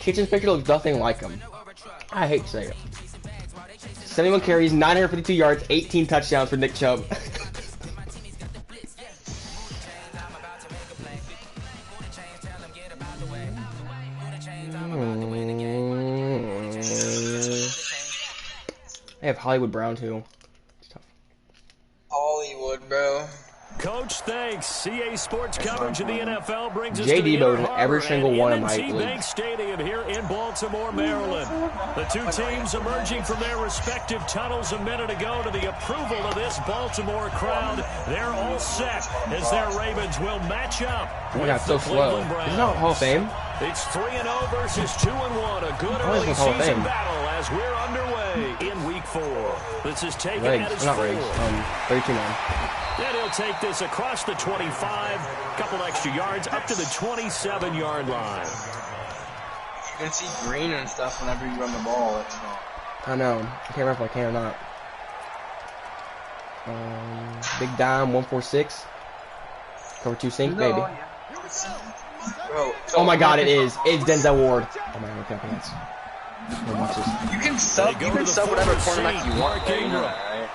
Kitchen's picture looks nothing like him. I hate to say it. 71 carries, 952 yards, 18 touchdowns for Nick Chubb. I have Hollywood Brown too. Hollywood, bro. Coach, thanks. CA Sports coverage of the NFL brings us JD to in every single one of my M&T Bank leagues. Stadium here in Baltimore, Maryland. The two teams emerging from their respective tunnels a minute ago to the approval of this Baltimore crowd. They're all set as their Ravens will match up with so the slow. Cleveland Browns. He's not Hall of Fame. It's 3-0 versus 2-1. A good early Hall of season Fame. battle as we're underway in Week 4. This is taken at Rigs, his not 4. rigs. 32-9. And he'll take this across the 25, couple extra yards, up to the 27-yard line. You can see green and stuff whenever you run the ball. It's not. I know. I can't remember if I can or not. Big dime, 146. Cover 2 sink, baby. Bro, Oh my god, it is. It's Denzel Ward. Oh my god, okay, pants. Watch this. you can sub whatever cornerback you want. Mark Ingram.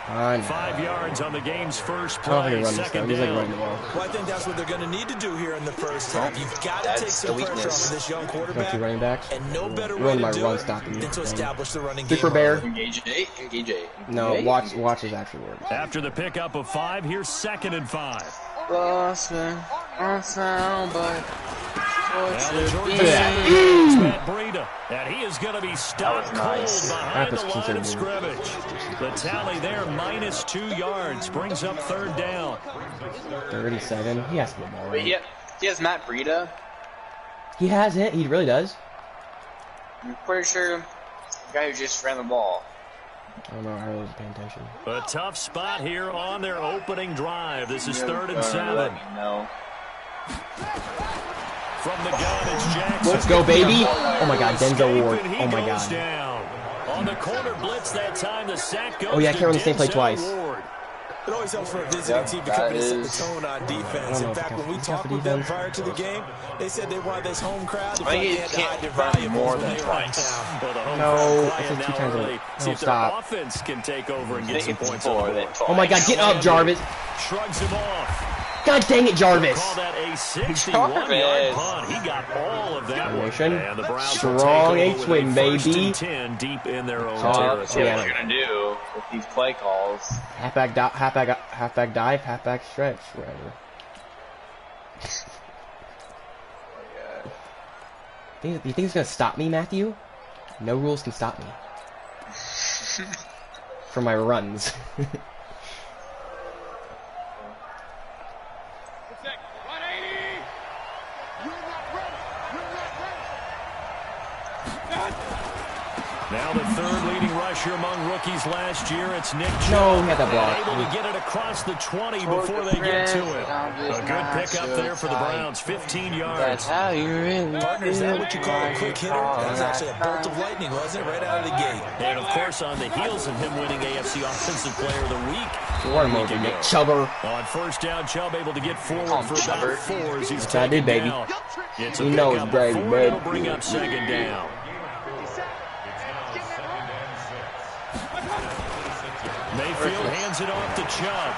I know. 5 yards on the game's first I don't play, think he runs this second though. He's like down. running the ball. Well, I think that's what they're going to need to do here in the first half. You've got to take some pressure off of this young Got quarterback, 2 running backs. and no better way Run to my do run it stopping than to thing. establish the running Super game. Bear. Engage eight. Engage eight. No, watch his actual word. After the pickup of 5, here's 2nd and 5. Boston, on sound, but Now the Georgia is Matt Breida, and he is going to be stopped cold behind the line of scrimmage. The tally there, -2 yards, brings up 3rd down. 37. He has to get more. Wait, he has Matt Breida. He has it. He really does. I'm pretty sure the guy who just ran the ball. I don't know. I really wasn't paying attention. A tough spot here on their opening drive. This is 3rd and 7. No. From the gun, it's Jackson. Let's go, baby. Oh my god, Denzel Ward. And he Oh my goes god. down. On the corner blitz that time, the sack goes Oh yeah, I to can't run the same play Denzel twice. Ward. It always helps for a visiting team to come in and set the tone on defense. In fact, when we talked with them prior to the game, they said they wanted this home crowd to feel like they had to hide their valuables when they were in town. Well, the home No, crowd I said quiet 2 now times early. already. See No, if their stop. offense can take over and get some points on the board. Oh my god, get up, Jarvis. Shrugs him off. God dang it, Jarvis. Call that a 61-yard punt. He got all of that one. And the Browns Strong will take eight over swing, with a 1st baby. and 10 deep in their own That's territory. what you're gonna do with these play calls. Halfback dive, halfback stretch, whatever. You think it's gonna stop me, Matthew? No rules can stop me. For my runs. Now the 3rd leading rusher among rookies last year. It's Nick Chubb. No, he had that block. Able to get it across the 20 before they get to him. A good pickup there for the Browns. 15 yards. That's how you really Partner, is that what you call a quick hitter? That was actually a bolt of lightning, wasn't it? Right out of the gate. And, of course, on the heels of him winning AFC Offensive Player of the Week. What a motor, Nick Chubber. On 1st down, Chubb able to get forward for about 4 as he's That's what I taken did, baby. down. It's a You know pickup it's great, of 4, baby. it'll bring up 2nd down. Mayfield hands it off to Chubb.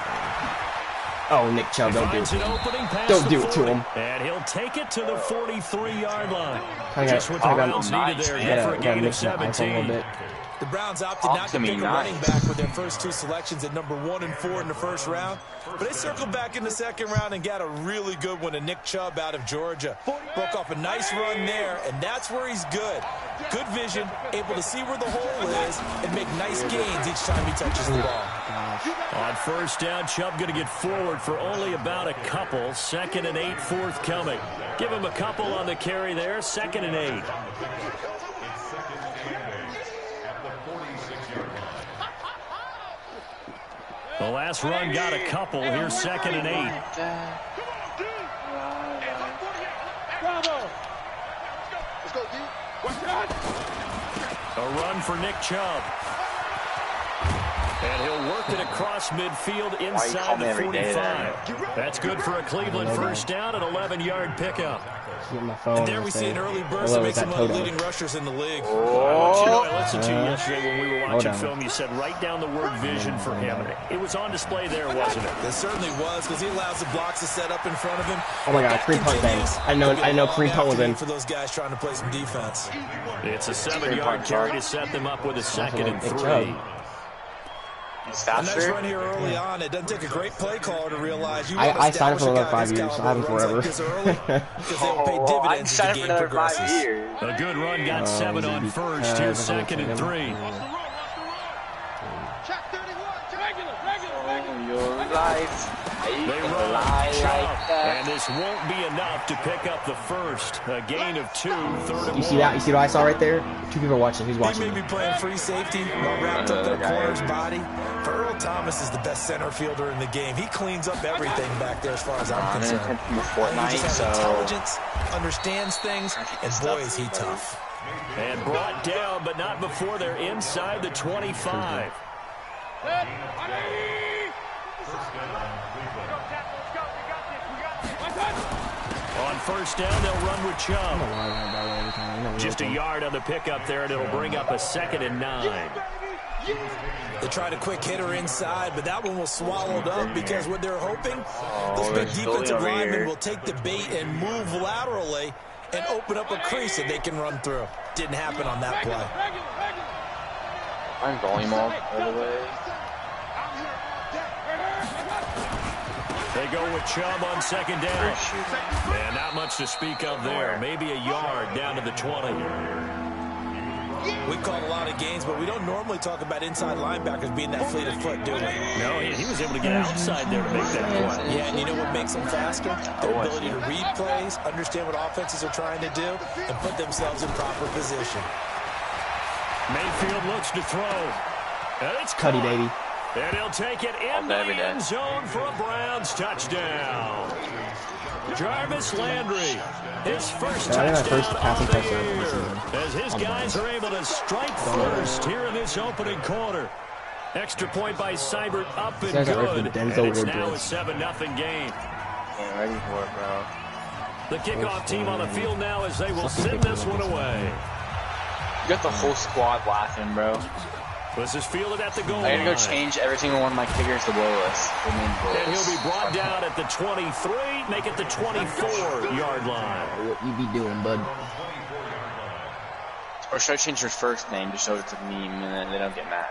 Oh, Nick Chubb, don't do Finds an it. opening past Don't the do it to 40, him. And he'll take it to the 43-yard line. Kinda Just what the got- Browns needed there here for a gain of mix that iPhone a little 17. bit. The Browns opted not to pick a running back with their first 2 selections at number 1 and 4 in the 1st round. But they circled back in the 2nd round and got a really good one to Nick Chubb out of Georgia. Broke off a nice run there, and that's where he's good. Good vision, able to see where the hole is, and make nice gains each time he touches the ball. On 1st down, Chubb going to get forward for only about a couple. 2nd and 8 forthcoming. Give him a couple on the carry there. 2nd and 8. The last run got a couple. Here's 2nd and 8. A run for Nick Chubb. And he'll work it across midfield inside the 45. That's good for a Cleveland first down, an 11-yard pickup. And there we see an early burst that makes him one of the leading rushers in the league. I listened to you yesterday when we were watching film. You said write down the word vision for him. It was on display there, wasn't it? It certainly was, because he allows the blocks to set up in front of him. Oh my God, Kareem Punt bang. I know Kareem Punt was in. For those guys trying to play some defense. It's a 7-yard carry to set them up with a 2nd and 3. A nice run here early on. It doesn't take a great play caller to realize you I signed up for another 5 years, so I have him forever. I signed up for another 5 years. A good run got 7 on first. Here's 2nd and 3. Your life. They run like and this won't be enough to pick up the first. A gain of 2, 3rd and 1. You see that? You see what I saw right there? 2 people watching. Who's watching? He may be playing free safety while wrapped up in a corner's body. But Earl Thomas is the best center fielder in the game. He cleans up everything back there as far as I'm concerned. He just has intelligence, understands things, and boy is he tough. And brought down, but not before they're inside the 25. On first down, they'll run with Chubb. Just a yard on the pickup there, and it'll bring up a 2nd and 9. They tried a quick hitter inside, but that one was swallowed up because what they're hoping, those big defensive linemen will take the bait and move laterally and open up a crease that they can run through. Didn't happen on that play. I'm volume off, by the way. They go with Chubb on 2nd down. And not much to speak of there. Maybe a yard down to the 20. We've called a lot of games, but we don't normally talk about inside linebackers being that fleet of foot, do we? No, he was able to get outside there to make that play. Yeah, and you know what makes them faster? Their ability to read plays, understand what offenses are trying to do, and put themselves in proper position. Mayfield looks to throw. And it's Cuddy, baby. And he'll take it in the end zone for a Browns touchdown. Jarvis Landry, his first touchdown of the year, as his guys are able to strike first here in this opening quarter. Extra point by Seibert up and good, and it's now a 7-0 game. Yeah, ready for it, bro. The kickoff team on the field now as they will send this one away. You got the whole squad laughing, bro. This is fielded at the goal line. I gotta go change every single one of my kickers to blowless. And he'll be brought down at the 23, make it the 24-yard line. What you be doing, bud? Or should I change your first name just so it's a meme and then they don't get mad?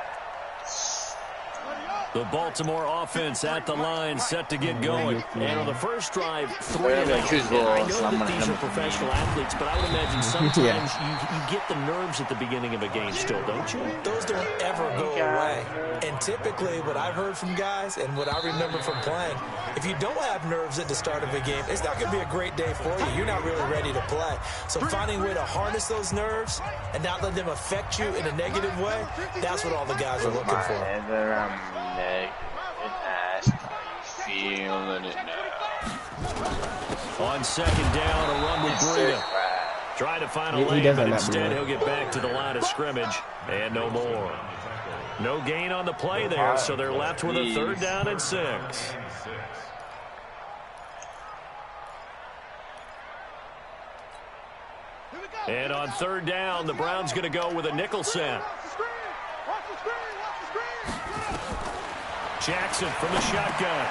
The Baltimore offense at the line, set to get going. And on the first drive, 3 and out. I know that these are professional athletes, but I would imagine sometimes you get the nerves at the beginning of a game still, don't you? Those don't ever go away. And typically, what I've heard from guys and what I remember from playing, if you don't have nerves at the start of a game, it's not going to be a great day for you. You're not really ready to play. So finding a way to harness those nerves and not let them affect you in a negative way, that's what all the guys are looking for. On 2nd down, a run with Breida. Trying to find a lane, but instead he'll get back to the line of scrimmage. And no more. No gain on the play there, so they're left with a 3rd down and 6. And on 3rd down, the Browns going to go with a nickel set. Jackson from the shotgun.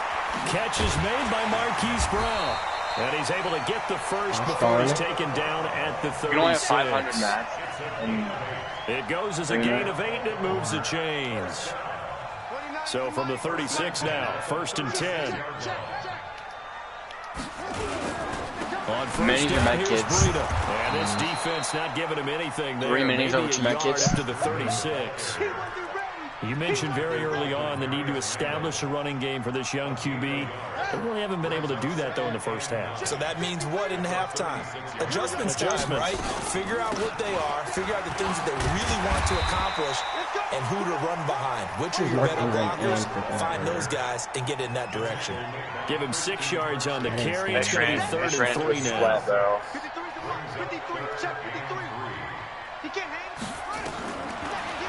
Catch is made by Marquise Brown. And he's able to get the first before he's taken down at the 36. You only have 500 max. It goes as a gain of 8, and it moves the chains. So from the 36 now, 1st and 10. On first down, here's Breida. And this defense not giving him anything there. 3 minutes over to yard up to the 36. You mentioned very early on the need to establish a running game for this young QB. They really haven't been able to do that, though, in the first half. So that means what in halftime? Adjustments time, right? Figure out what they are, figure out the things that they really want to accomplish, and who to run behind. Which are your better blockers? Find those guys and get in that direction. Give him 6 yards on the carry. It's going to be 3rd and 3 now.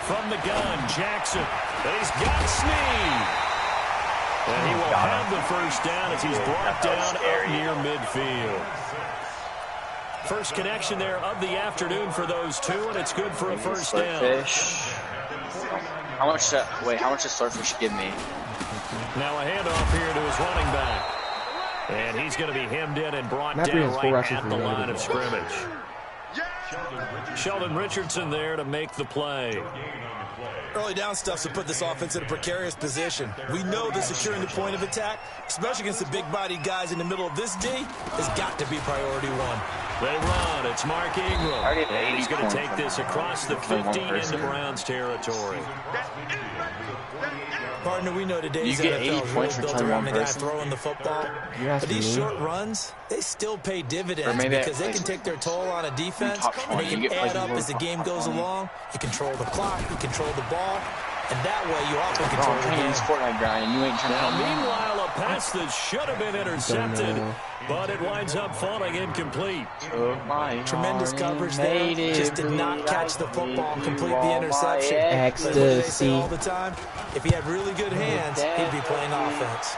From the gun, Jackson And he's got Snead. And he will have the first down as he's brought down up near midfield. First connection there of the afternoon for those two, and it's good for a first down. How much does Swordfish give me? Now a handoff here to his running back. And he's going to be hemmed in and brought down right at the line of scrimmage. Sheldon Richardson there to make the play. Early down stuff to put this offense in a precarious position. We know that securing the point of attack, especially against the big-bodied guys in the middle of this D, has got to be priority one. They run. It's Mark Ingram. And he's going to take this across the 50 into Browns territory. Partner, we know today's NFL is really built around the guy throwing the football. But these short runs, they still pay dividends because they can take their toll on a defense, and they can add up as the game goes along. You control the clock, you control the ball, and that way you also control the game. Now, meanwhile, a pass that should have been intercepted, but it winds up falling incomplete. Tremendous coverage there. Just did not catch the football and complete the interception. Ecstasy. All the time. If he had really good hands, he'd be playing offense.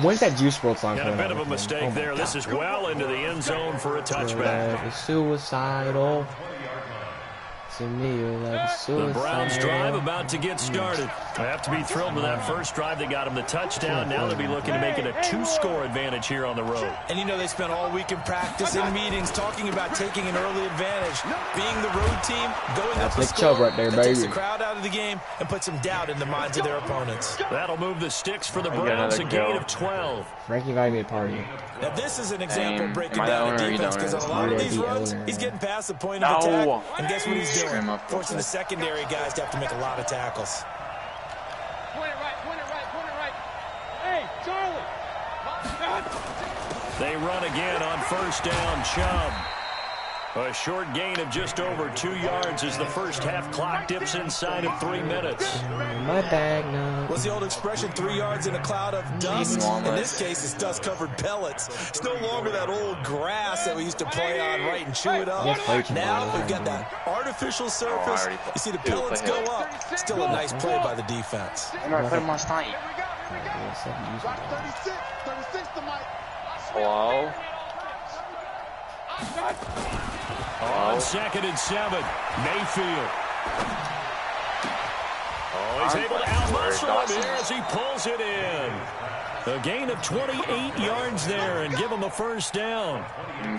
When's that Juice WRLD song? Got a bit of a mistake there. This is well into the end zone for a touchback. Suicidal. The Browns drive about to get started. They have to be thrilled with that first drive. They got them the touchdown. Now they'll be looking to make it a 2-score advantage here on the road. And you know they spent all week in practice and meetings talking about taking an early advantage. Being the road team, going up the score, right there, that takes the crowd out of the game and puts some doubt in the minds of their opponents. That'll move the sticks for the Browns, a gain of 12. Frankie invited me to party. Now this is an example breaking down the defense because on a lot of these runs, he's getting past the point of attack. And guess what he's doing? Forcing the secondary guys to have to make a lot of tackles. Point it right. Hey, Charlie! They run again on first down. Chubb. A short gain of just over 2 yards as the first half clock dips inside of 3 minutes. My bag now. What's the old expression? 3 yards in a cloud of dust. In this case, it's dust-covered pellets. It's no longer that old grass that we used to play on, right, and chew it up. Now we've got that artificial surface. You see the pellets go up. Still a nice play by the defense. Hello? On 2nd and 7, Mayfield. Oh, he's able to outmuscle him here as he pulls it in. A gain of 28 yards there and give him a first down.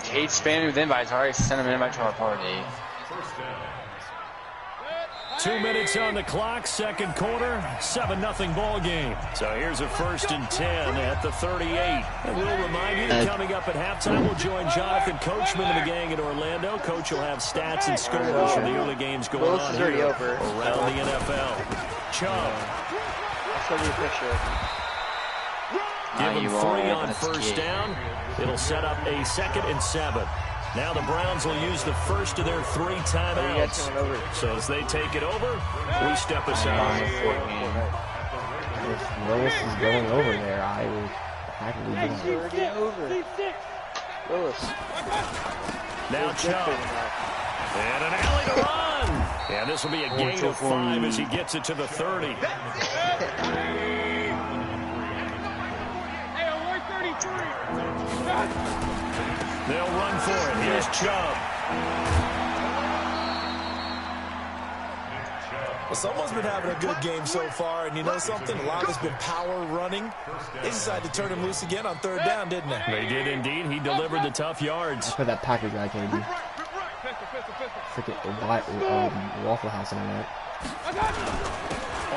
Kate spamming with invites. Already sent him an invite to our party. 2 minutes on the clock, second quarter, 7-0 ball game. So here's a 1st and 10 at the 38. And we'll remind you that coming up at halftime, we'll join Jonathan Coachman and the gang in Orlando. Coach will have stats and scores from the early games going on here around the NFL. Chubb. Give him 3 on first down. It'll set up a 2nd and 7. Now the Browns will use the first of their 3 timeouts. So as they take it over, we step aside. If Willis is going over there, I would happily do it. Willis. Now Chubb. And an alley to run. And this will be a gain of 5 as he gets it to the 30. Hey, alert 33. They'll run for it. Here's Chubb. Well, someone's been having a good game so far, and you know something? A lot of it's been power running. They decided to turn him loose again on 3rd down, didn't they? They did indeed. He delivered the tough yards. Put that Packer guy, KD. Freaking Waffle House internet.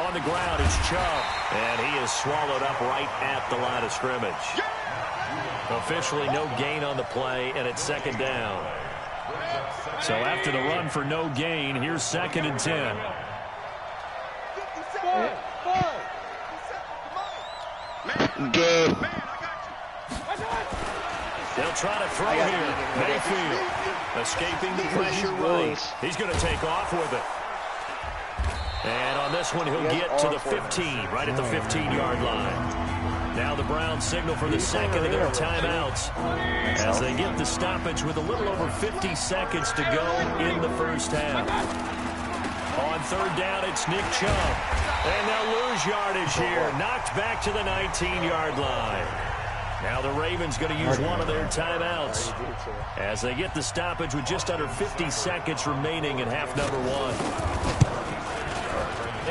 On the ground, it's Chubb. And he is swallowed up right at the line of scrimmage. Officially no gain on the play, and it's 2nd down. So after the run for no gain, here's 2nd and 10. Good. They'll try to throw here. Mayfield escaping the pressure right. He's going to take off with it. And on this one, he'll get to the 15, right at the 15-yard line. Now the Browns signal for the 2nd of their timeouts as they get the stoppage with a little over 50 seconds to go in the first half. On third down, it's Nick Chubb. And they'll lose yardage here. Knocked back to the 19-yard line. Now the Ravens going to use one of their timeouts as they get the stoppage with just under 50 seconds remaining in half number 1.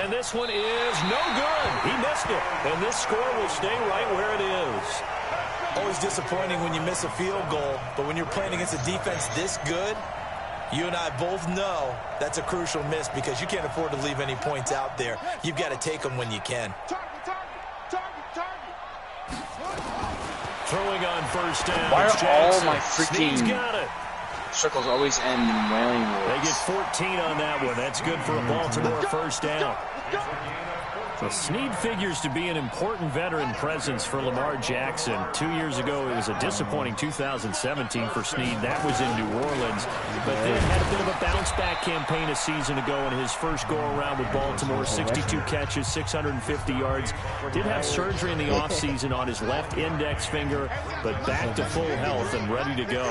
And this one is no good. He missed it. And this score will stay right where it is. Always disappointing when you miss a field goal, but when you're playing against a defense this good, you and I both know that's a crucial miss because you can't afford to leave any points out there. You've got to take them when you can. Throwing on first down. Why are all my Snead's got it. circles always end in wailing woods? They get 14 on that one. That's good for a Baltimore first down. So Snead figures to be an important veteran presence for Lamar Jackson. 2 years ago, it was a disappointing 2017 for Snead. That was in New Orleans. But then had a bit of a bounce-back campaign a season ago in his first go-around with Baltimore. 62 catches, 650 yards. Did have surgery in the offseason on his left index finger, but back to full health and ready to go.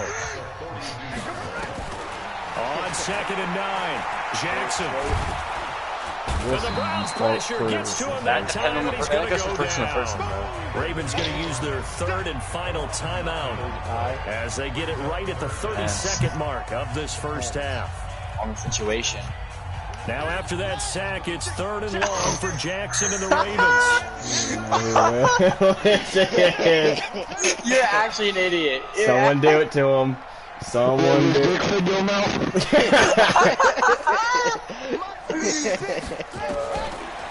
On 2nd and 9, Jackson. And the Browns pressure gets to him that time, and he's going to go down. Ravens going to use their third and final timeout as they get it right at the 32nd mark of this first half. On the situation. Now after that sack, it's 3rd and long for Jackson and the Ravens. You're actually an idiot. Someone do it to him. Someone do it to your mouth.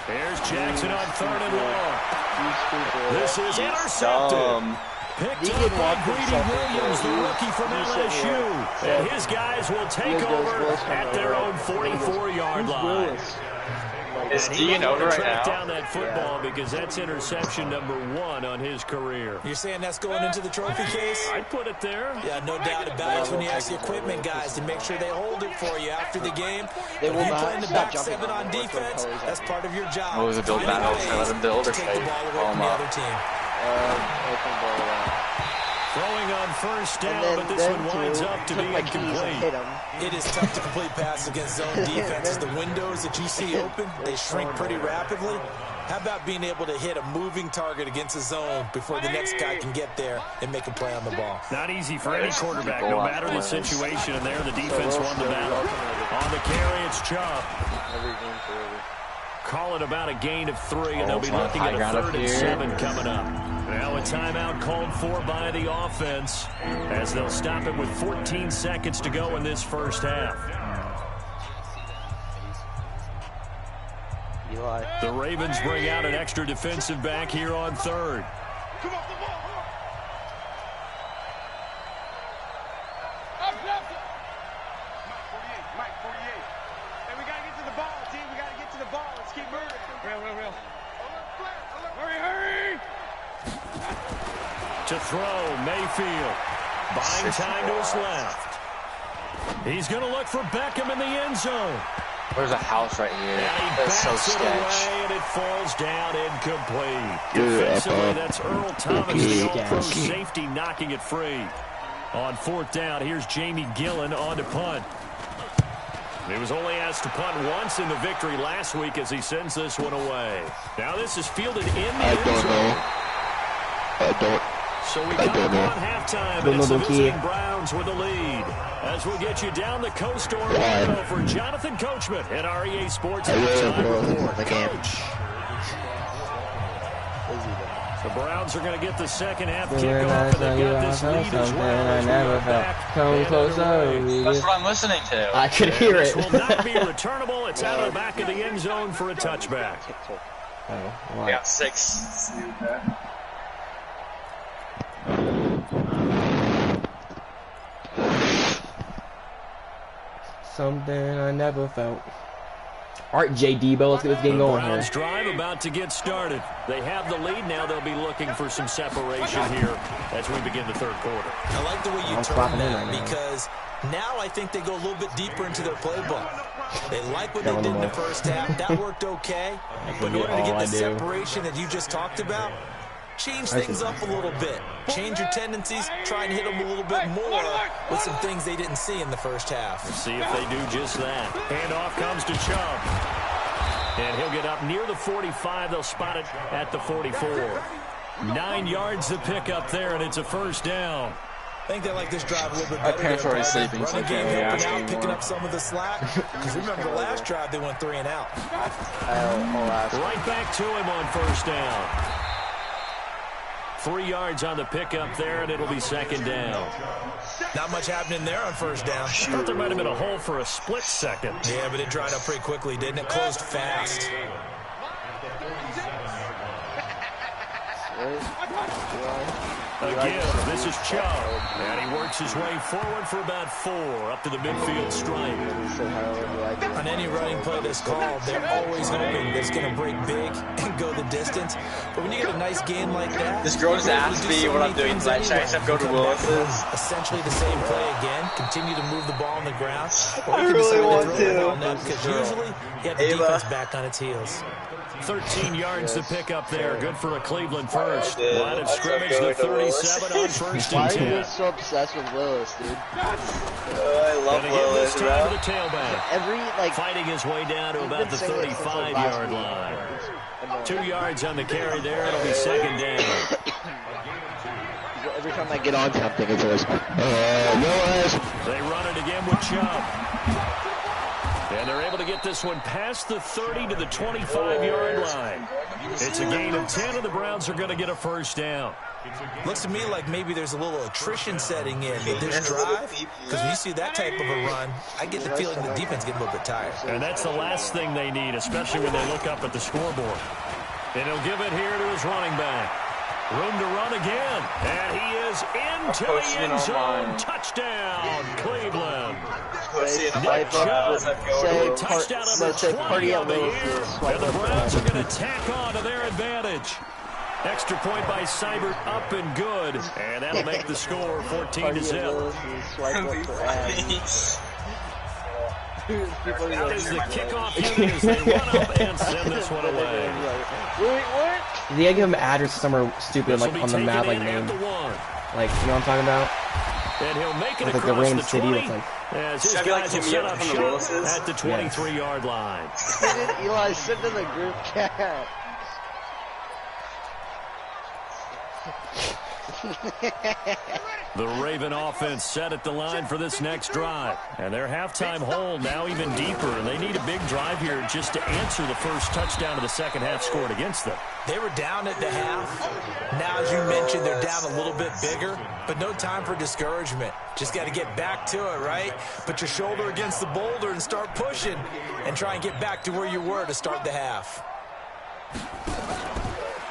There's Jackson on 3rd and long. This is intercepted. Picked up by Greedy Williams, the rookie from LSU. And his guys will take over at their own 44-yard line. Is Dean over right now? Down that football because that's interception number 1 on his career. You're saying that's going into the trophy case? I'd put it there. Yeah, no doubt about it. When you ask the equipment guys to make sure they hold it for you after the game. If you play in the back 7 on defense, that's part of your job. What was a build battle? Let him build or take the ball away from the other team. Throwing on first down, but this one winds up to be incomplete. It is tough to complete passes against zone defenses. The windows that you see open, they shrink pretty rapidly. How about being able to hit a moving target against a zone before the next guy can get there and make a play on the ball? Not easy for any quarterback, no matter the situation. And there, the defense won the battle. On the carry, it's Chubb. Call it about a gain of 3, and they'll be looking at a 3rd and 7 coming up. Now a timeout called for by the offense as they'll stop it with 14 seconds to go in this first half. The Ravens bring out an extra defensive back here on 3rd. To throw, Mayfield. Buying time to his left. He's going to look for Beckham in the end zone. There's a house right here. And he That's so backs it sketch. away, and it falls down incomplete. Defensively, that's Earl Thomas, the all-pro safety, knocking it free. On 4th down, here's Jamie Gillen on to punt. He was only asked to punt once in the victory last week as he sends this one away. Now this is fielded in the end zone. So we come upon halftime, and it's the visiting Browns with the lead. As we'll get you down the coast to Orlando for Jonathan Coachman at REA Sports Halftime Report. Coach. The Browns are going to get the second half kickoff, and they've got this lead as well. Come closer. That's what I'm listening to. I could hear it. This will not be returnable. It's out of the back of the end zone for a touchback. I got 6. Something I never felt. All right, J. Debo, let's get this game going here. Browns drive about to get started. They have the lead now. They'll be looking for some separation here as we begin the 3rd quarter. I like the way you turn that because now I think they go a little bit deeper into their playbook. They like what they did in the first half. That worked okay. But in order to get the separation that you just talked about, change things up a little bit. Change your tendencies, try and hit them a little bit more with some things they didn't see in the first half. Let's see if they do just that. Handoff comes to Chubb. And he'll get up near the 45. They'll spot it at the 44. 9 yards to pick up there, and it's a first down. I think they like this drive a little bit better. My parents are already sleeping, so running they game can't really helping ask out, anymore. picking up some of the slack. Because remember, the last drive, they went 3 and out. I'll ask. Right back to him on first down. 3 yards on the pickup there, and it'll be second down. Not much happening there on first down. I thought there might have been a hole for a split second. Yeah, but it dried up pretty quickly, didn't it? Closed fast. Again, this is Chubb, and he works his way forward for about 4 up to the midfield stripe. On any running play that's called, they're always hoping that it's going to break big and go the distance. But when you get a nice game like that, This girl just asked me what I'm doing tonight. Should I except go to Willis's? Essentially the same play again. Continue to move the ball on the ground. I really want to. Because usually you have the defense back on its heels. 13 yards to pick up there. Good for a Cleveland first. Line of scrimmage, the 37 on first Why and are you 10. so obsessed with Willis, dude? I love And again Willis, this time bro. to the tailback. Every, like, Fighting his way down to about the 35-yard line. 2 yards on the carry there. It'll be second down. every time I get on something, it's always, Willis. They run it again with Chubb. And they're able to get this one past the 30 to the 25-yard line. It's a gain of 10, and the Browns are going to get a first down. Looks to me like maybe there's a little attrition setting in this drive. Because when you see that type of a run, I get the feeling the defense get a little bit tired. And that's the last thing they need, especially when they look up at the scoreboard. And he'll give it here to his running back. Room to run again. And he is into the end zone. Touchdown, Cleveland. Nick Chubb, touchdown number 20 on the year. And the Browns are going to tack on to their advantage. Extra point by Seibert, up and good. And that'll make the score 14-0. Out is the kickoff unit as they run up and send this one away. They give him address somewhere stupid, like on the map, like name. Like, you know what I'm talking about? And he'll make it Like the across random the city 20. that's like. As his Should I be like guys will Jimmy set up up from the shop Willis's? at the 23-yard line. Eli, send to the group chat. The Raven offense set at the line for this next drive. And their halftime hole now even deeper. And they need a big drive here just to answer the first touchdown of the second half scored against them. They were down at the half. Now, as you mentioned, they're down a little bit bigger, but no time for discouragement. Just got to get back to it, right? Put your shoulder against the boulder and start pushing and try and get back to where you were to start the half.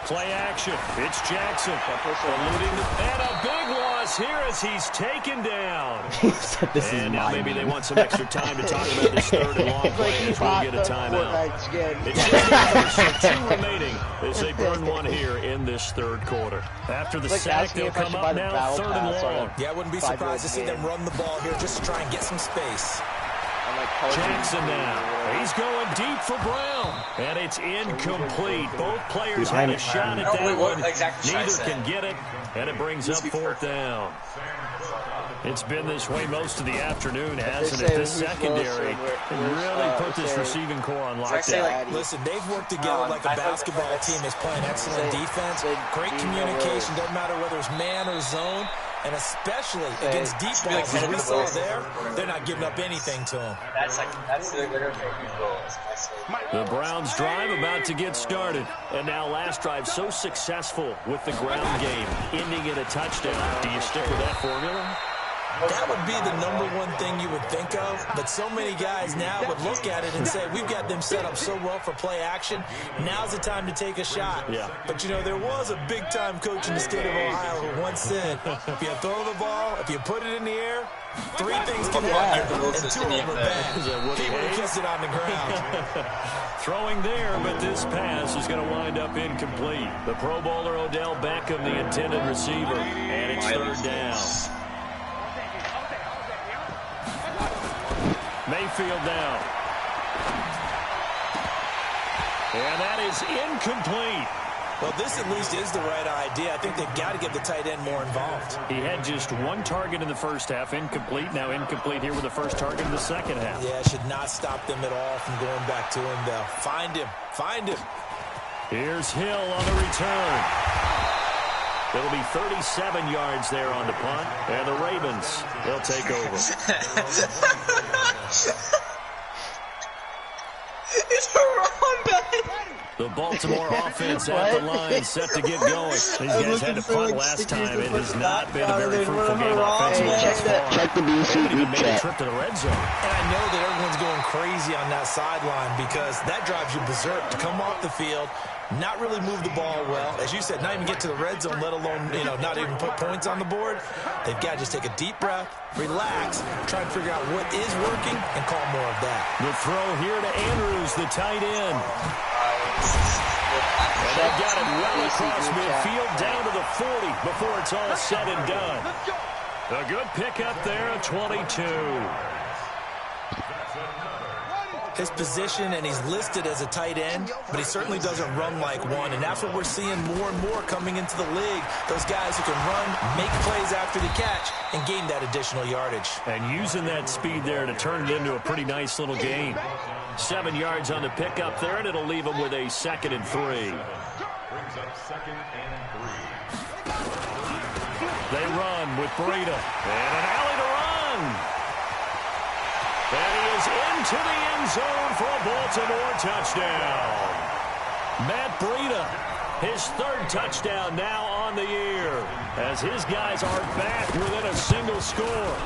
Play action. It's Jackson. And a big loss here as he's taken down. This is And now mine. maybe they want some extra time to talk about this third and long play as we'll get a timeout. It's just 2 remaining as they burn one here in this third quarter. After the sack, they'll come up now third and long. Yeah, I wouldn't be surprised to see them run the ball here just to try and get some space. Jackson now. He's going deep for Brown. And it's incomplete. Both players had a shot at that one. Neither can get it. And it brings up fourth down. It's been this way most of the afternoon, hasn't it? This secondary really put this receiving core on lockdown. Listen, they've worked together like a basketball team is playing excellent defense. Great communication. Doesn't matter whether it's man or zone. And especially against deep balls, as we saw there, they're not giving up anything to them. The Browns drive about to get started. And now last drive so successful with the ground game, ending in a touchdown. Do you stick with that formula? That would be the #1 thing you would think of, but so many guys now would look at it and say, we've got them set up so well for play action, now's the time to take a shot. Yeah. But, you know, there was a big-time coach in the state of Ohio who once said, if you throw the ball, if you put it in the air, 3 things can happen, and 2 of them are bad. He would have kissed it on the ground. Throwing there, but this pass is going to wind up incomplete. The Pro Bowler Odell Beckham, the intended receiver, and it's third down. Mayfield now. And that is incomplete. Well, this at least is the right idea. I think they've got to get the tight end more involved. He had just one target in the first half, incomplete. Now incomplete here with the first target in the second half. Yeah, should not stop them at all from going back to him, though. Find him. Find him. Here's Hill on the return. It'll be 37 yards there on the punt, and the Ravens, they'll take over. It's a run back. The Baltimore offense at the line, set to get going. These guys had to punt last time. It has not been a very fruitful game offensively thus far. Check the BC They haven't even group made a chat. trip to the red zone. And I know that everyone's going crazy on that sideline because that drives you berserk to come off the field, not really move the ball well. As you said, not even get to the red zone, let alone, not even put points on the board. They've got to just take a deep breath, relax, try and figure out what is working, and call more of that. The throw here to Andrews, the tight end. And they got it well across midfield down to the 40 before it's all said and done. A good pickup there, a 22. His position, and he's listed as a tight end, but he certainly doesn't run like one, and that's what we're seeing more and more coming into the league. Those guys who can run, make plays after the catch, and gain that additional yardage. And using that speed there to turn it into a pretty nice little gain. 7 yards on the pickup there, and it'll leave him with a 2nd and 3. They run with Breida, and an alley to run. And he is into the end zone for a Baltimore touchdown. Matt Breida, his 3rd touchdown now on the year, as his guys are back within a single score.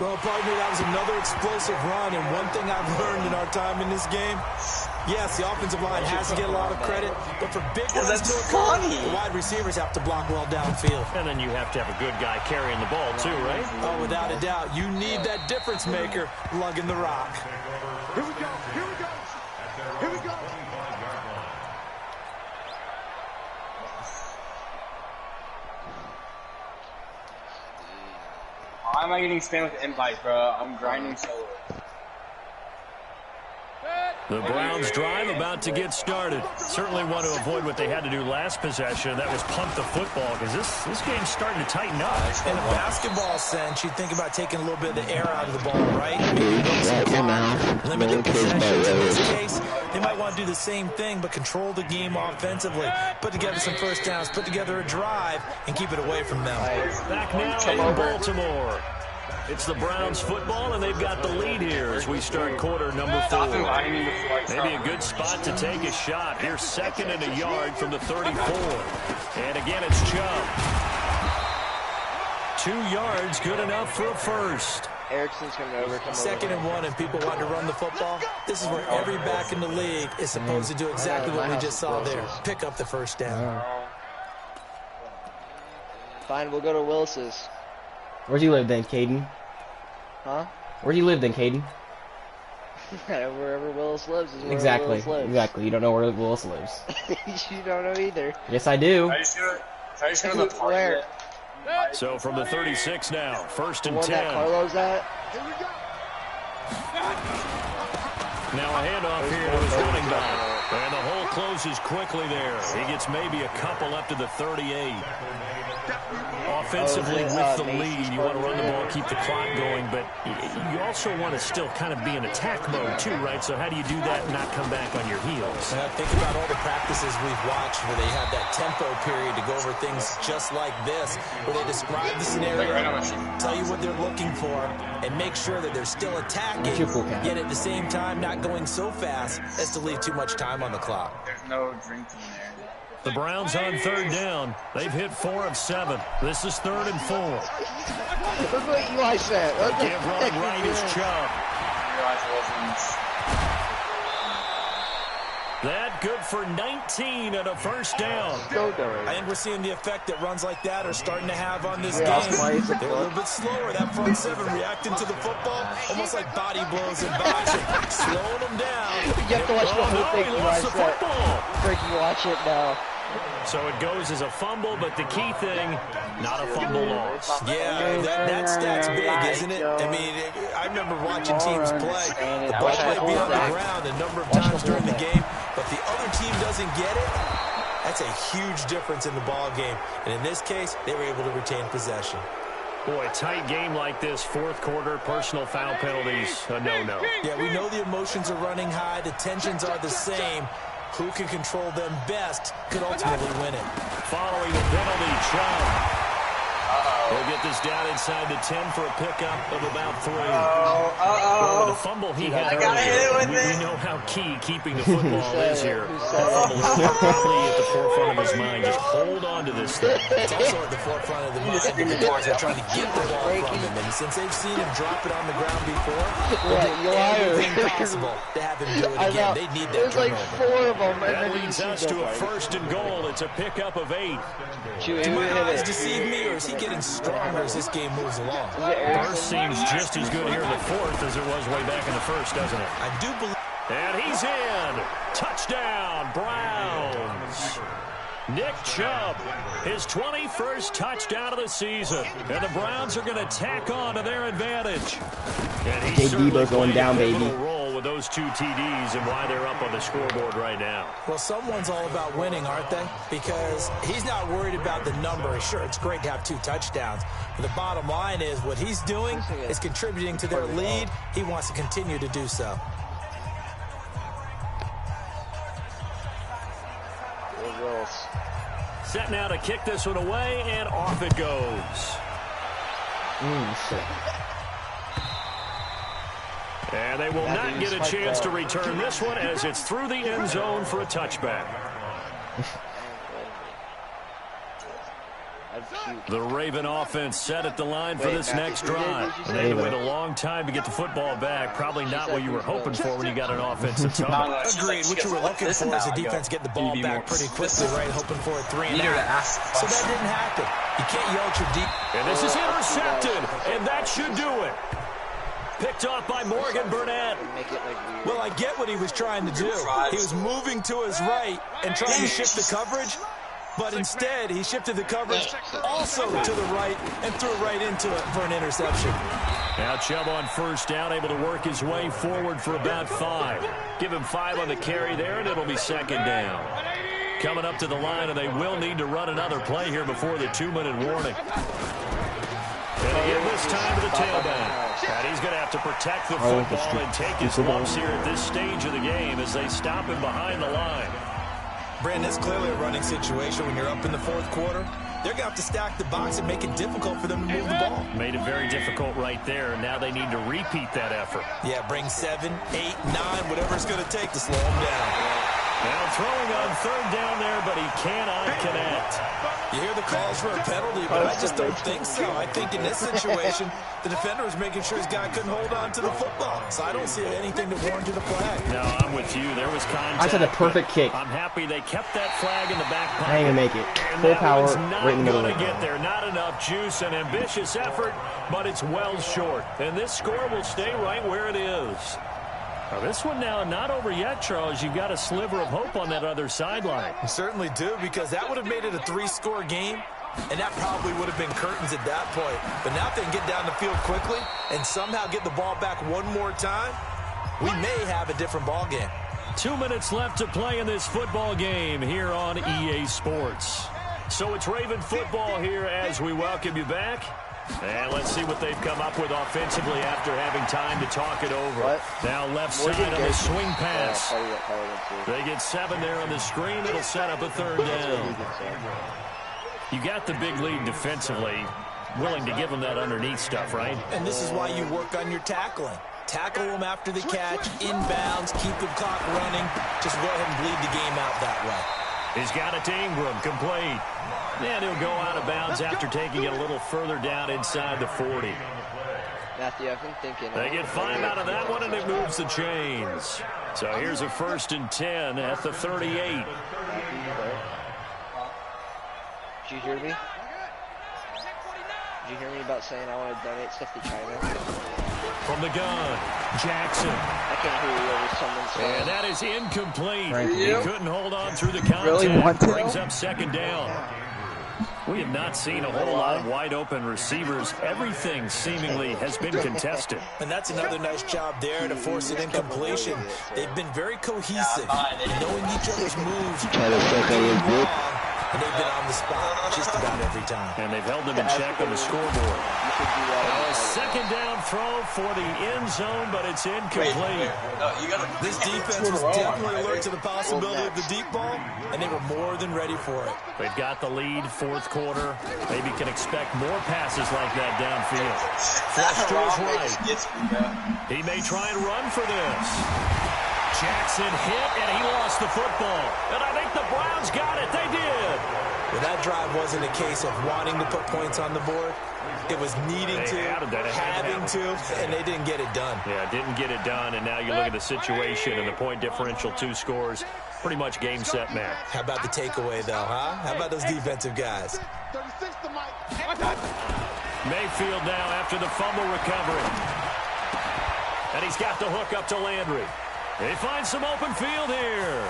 Well, pardon me, that was another explosive run, and one thing I've learned in our time in this game, yes, the offensive line has to get a lot of credit, but for big runs to occur, the wide receivers have to block well downfield. And then you have to have a good guy carrying the ball too, right? Oh, without a doubt, you need that difference maker lugging the rock. Here we go. Here we go. Here we go. Why am I getting spammed with invites, bro? I'm grinding solo. The Browns drive about to get started. Certainly want to avoid what they had to do last possession. That was punt the football, because this game's starting to tighten up. In a basketball sense, you think about taking a little bit of the air out of the ball, right? Shut your mouth. Limited No kids by possessions. In this Rose. case, they might want to do the same thing, but control the game offensively. Put together some first downs, put together a drive, and keep it away from them. Back now in Baltimore. It's the Browns football, and they've got the lead here as we start quarter number 4. Maybe a good spot to take a shot. Here's 2nd and a yard from the 34. And again, it's Chubb. 2 yards, good enough for a first. Erickson's coming over. 2nd and 1, and people want to run the football. This is where every back in the league is supposed to do exactly what we just saw there. Pick up the first down. Fine, we'll go to Willis's. Where'd you live then, Caden? Huh? Where'd you live then, Caden? Wherever Willis lives is where Exactly. Willis lives. Exactly. You don't know where Willis lives. You don't know either. Yes, I do. I just go to the park. Where? So from the 36 now, 1st The and one 10. that Carlo's at? Now a handoff here to his running back. And the hole closes quickly there. He gets maybe a couple up to the 38. Offensively with the lead, you want to run the ball, keep the clock going, but you also want to still kind of be in attack mode too, right? So how do you do that and not come back on your heels? Think about all the practices we've watched where they have that tempo period to go over things just like this, where they describe the scenario, tell you what they're looking for, and make sure that they're still attacking, yet at the same time not going so fast as to leave too much time on the clock. There's no drinking there. The Browns on 3rd down. They've hit 4 of 7. This is 3rd and 4. Look what Eli said. What the Give running heck right is is this? Chubb. Realize Wilson's. That good for 19 and a first down. Go, Dory. I think we're seeing the effect that runs like that are starting to have on this Yeah, game. why is it They're a little bit slower. That front 7 reacting to the football, almost like body blows in boxing, slowing them down. You have to watch the whole thing. He Eli lost the said. football. Freaking watch it now. So it goes as a fumble, but the key thing, not a fumble loss. Yeah, that stat's big, isn't it? I mean, I remember watching teams play. The ball might be on the ground a number of times during the game, but the other team doesn't get it. That's a huge difference in the ball game. And in this case, they were able to retain possession. Boy, a tight game like this, fourth quarter, personal foul penalties, a no-no. Yeah, we know the emotions are running high. The tensions are the same. Who can control them best could ultimately win it. Following the penalty, Chubb. He'll get this down inside the 10 for a pickup of about 3. Well, with the fumble he had earlier, we know how key keeping the football is here. That fumble is probably at the forefront of his mind. Just hold on to this thing. It's also at the forefront of the mind of the guys are trying to get the ball from him. And since they've seen him drop it on the ground before, they'll do everything possible to have him do it again. They need that turnover. There's like 4 of them. That leads us to a 1st and goal. It's a pickup of 8. Do my eyes deceive me, or is he getting stronger as this game moves along? First seems just as good here in the 4th as it was way back in the 1st, doesn't it? I do believe. And he's in. Touchdown, Browns. Nick Chubb, his 21st touchdown of the season. And the Browns are going to tack on to their advantage. And he certainly going down, baby. Role with those 2 TDs and why they're up on the scoreboard right now. Well, someone's all about winning, aren't they? Because he's not worried about the number. Sure, it's great to have 2 touchdowns. But the bottom line is what he's doing is contributing to their lead. He wants to continue to do so. Set now to kick this one away, and off it goes. And they will not get a chance to return this one as it's through the end zone for a touchback. The Raven offense set at the line for this next drive. They had to wait a long time to get the football back. Probably not what you were hoping for when you got an offensive tunnel. Agreed. What you were looking for is the defense getting the ball back pretty quickly, right? Hoping for a 3 and out. So that didn't happen. You can't yell at your deep. And this is intercepted, and that should do it. Picked off by Morgan Burnett. Well, I get what he was trying to do. He was moving to his right and trying to shift the coverage. But instead, he shifted the coverage also to the right and threw right into it for an interception. Now Chubb on first down, able to work his way forward for about 5. Give him 5 on the carry there, and it'll be 2nd down. Coming up to the line, and they will need to run another play here before the 2-minute warning. And again this time to the tailback. And he's going to have to protect the football and take his lumps here at this stage of the game as they stop him behind the line. Brandon, it's clearly a running situation when you're up in the 4th quarter. They're going to have to stack the box and make it difficult for them to move the ball. Made it very difficult right there. Now they need to repeat that effort. Yeah, bring 7, 8, 9, whatever it's going to take to slow them down. Now throwing on 3rd down there, but he cannot connect. You hear the calls for a penalty, but I just don't think so. I think in this situation, the defender was making sure his guy couldn't hold on to the football. So I don't see anything to warrant a flag. No, I'm with you. There was contact. I said a perfect kick. I'm happy they kept that flag in the back pocket. I ain't gonna make it. Full power, right in the middle. Not going to get there. Not enough juice. An ambitious effort, but it's well short. And this score will stay right where it is. Now, this one now not over yet, Charles. You've got a sliver of hope on that other sideline. You certainly do, because that would have made it a 3-score game, and that probably would have been curtains at that point. But now if they can get down the field quickly and somehow get the ball back one more time, we may have a different ball game. 2 minutes left to play in this football game here on EA Sports. So it's Raven football here as we welcome you back. And let's see what they've come up with offensively after having time to talk it over. Now left side on the swing pass. They get 7 there on the screen. It'll set up a 3rd down. You got the big lead defensively. Willing to give them that underneath stuff, right? And this is why you work on your tackling. Tackle them after the catch, inbounds, keep the clock running. Just go ahead and bleed the game out that way. He's got it to Ingram, complete. And he'll go out of bounds after taking it a little further down inside the 40. Matthew, I've been thinking. They get 5 out of that one, and it moves the chains. So here's a 1st and 10 at the 38. Did you hear me? Did you hear me about saying I want to donate stuff to China? From the gun, Jackson. I can't hear you over someone's phone. And that is incomplete. He couldn't hold on through the contact. Brings up 2nd down. We have not seen a whole lot of wide-open receivers. Everything seemingly has been contested. And that's another nice job there to force an incompletion. They've been very cohesive, knowing each other's moves. And they've been on the spot just about every time. And they've held them in check on the scoreboard. A second down throw for the end zone, but it's incomplete. This defense was definitely alert to the possibility of the deep ball, and they were more than ready for it. They've got the lead, fourth quarter. Maybe can expect more passes like that downfield. Flush to his right. He may try and run for this. Jackson hit, and he lost the football. And I think the Browns got it. They did. Well, that drive wasn't a case of wanting to put points on the board. It was needing to, having to, and they didn't get it done. Yeah, didn't get it done, and now you look at the situation and the point differential, 2 scores, pretty much game, set, match. How about the takeaway, though, huh? How about those defensive guys? Mayfield now after the fumble recovery. And he's got the hook up to Landry. They find some open field here.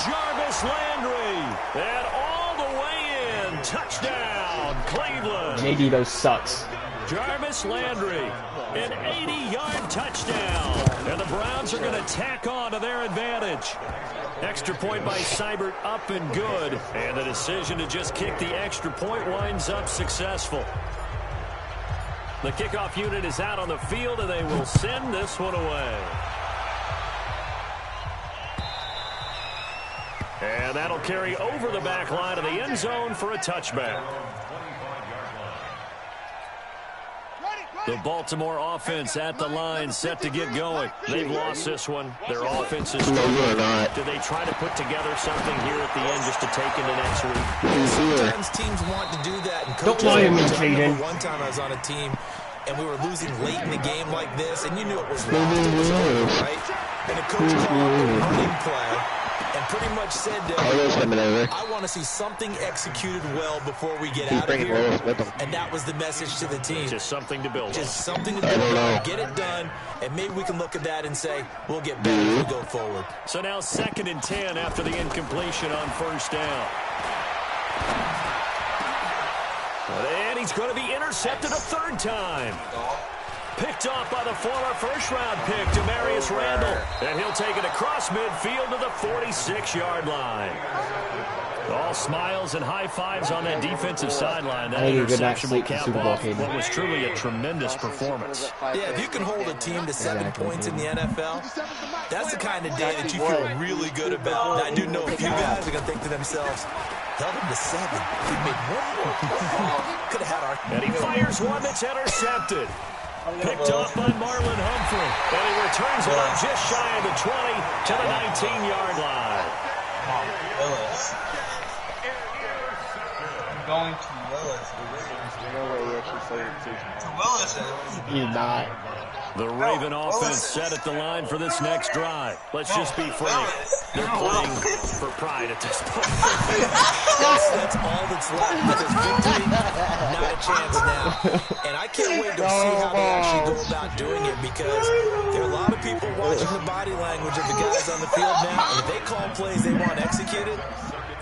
Jarvis Landry. And all the way in. Touchdown, Cleveland. lIDawson sucks. Jarvis Landry. An 80-yard touchdown. And the Browns are going to tack on to their advantage. Extra point by Seibert up and good. And the decision to just kick the extra point winds up successful. The kickoff unit is out on the field, and they will send this one away. And that'll carry over the back line of the end zone for a touchback. The Baltimore offense at the line, set to get going. They've lost this one. Their offense is struggling. Do they try to put together something here at the end just to take into next week? Sometimes teams want to do that. And don't lie to me, Jaden. One time I was on a team, and we were losing late in the game like this, and you knew it was lost. It was over, right? And the coach called a running play and pretty much said to everyone, I want to see something executed well before we get out of here. And that was the message to the team. Just something to build on. Just something to build on, get it done, and maybe we can look at that and say, we'll get better as we go forward. So now 2nd and 10 after the incompletion on first down. And he's going to be intercepted a 3rd time. Picked off by the former first-round pick, Demarius Randall. And he'll take it across midfield to the 46-yard line. All smiles and high fives on that defensive sideline. That interception will cap off what was truly a tremendous performance. Yeah, if you can hold a team to 7 points in the NFL, that's the kind of day that you feel really good about. And I do know a few guys are going to think to themselves, held him to 7. We made one more. Could have had our... And he fires one that's intercepted. Picked off by Marlon Humphrey. And he returns it up just shy of the 20 to the 19-yard line. Willis. I'm going to Willis. No way he actually played To Willis. He's not. The Raven offense set at the line for this next drive. Let's just be frank. They're playing for pride at this point. That's all that's left. Because victory, not a chance now. And I can't wait to see how they actually go about doing it, because there are a lot of people watching the body language of the guys on the field now. And if they call plays they want executed,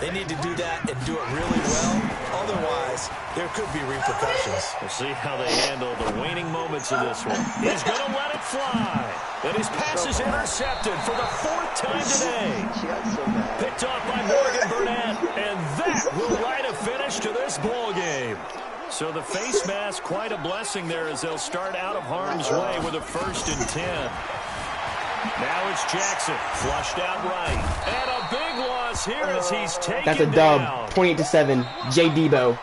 they need to do that and do it really well. Otherwise, there could be repercussions. We'll see how they handle the waning moments of this one. He's going to let it fly. And his pass is intercepted for the 4th time today. Picked off by Morgan Burnett. And that will light a finish to this ball game. So the face mask, quite a blessing there as they'll start out of harm's way with a 1st and 10. Now it's Jackson, flushed out right. And a big loss here as he's taken That's a dub. 28-7. J-Debo.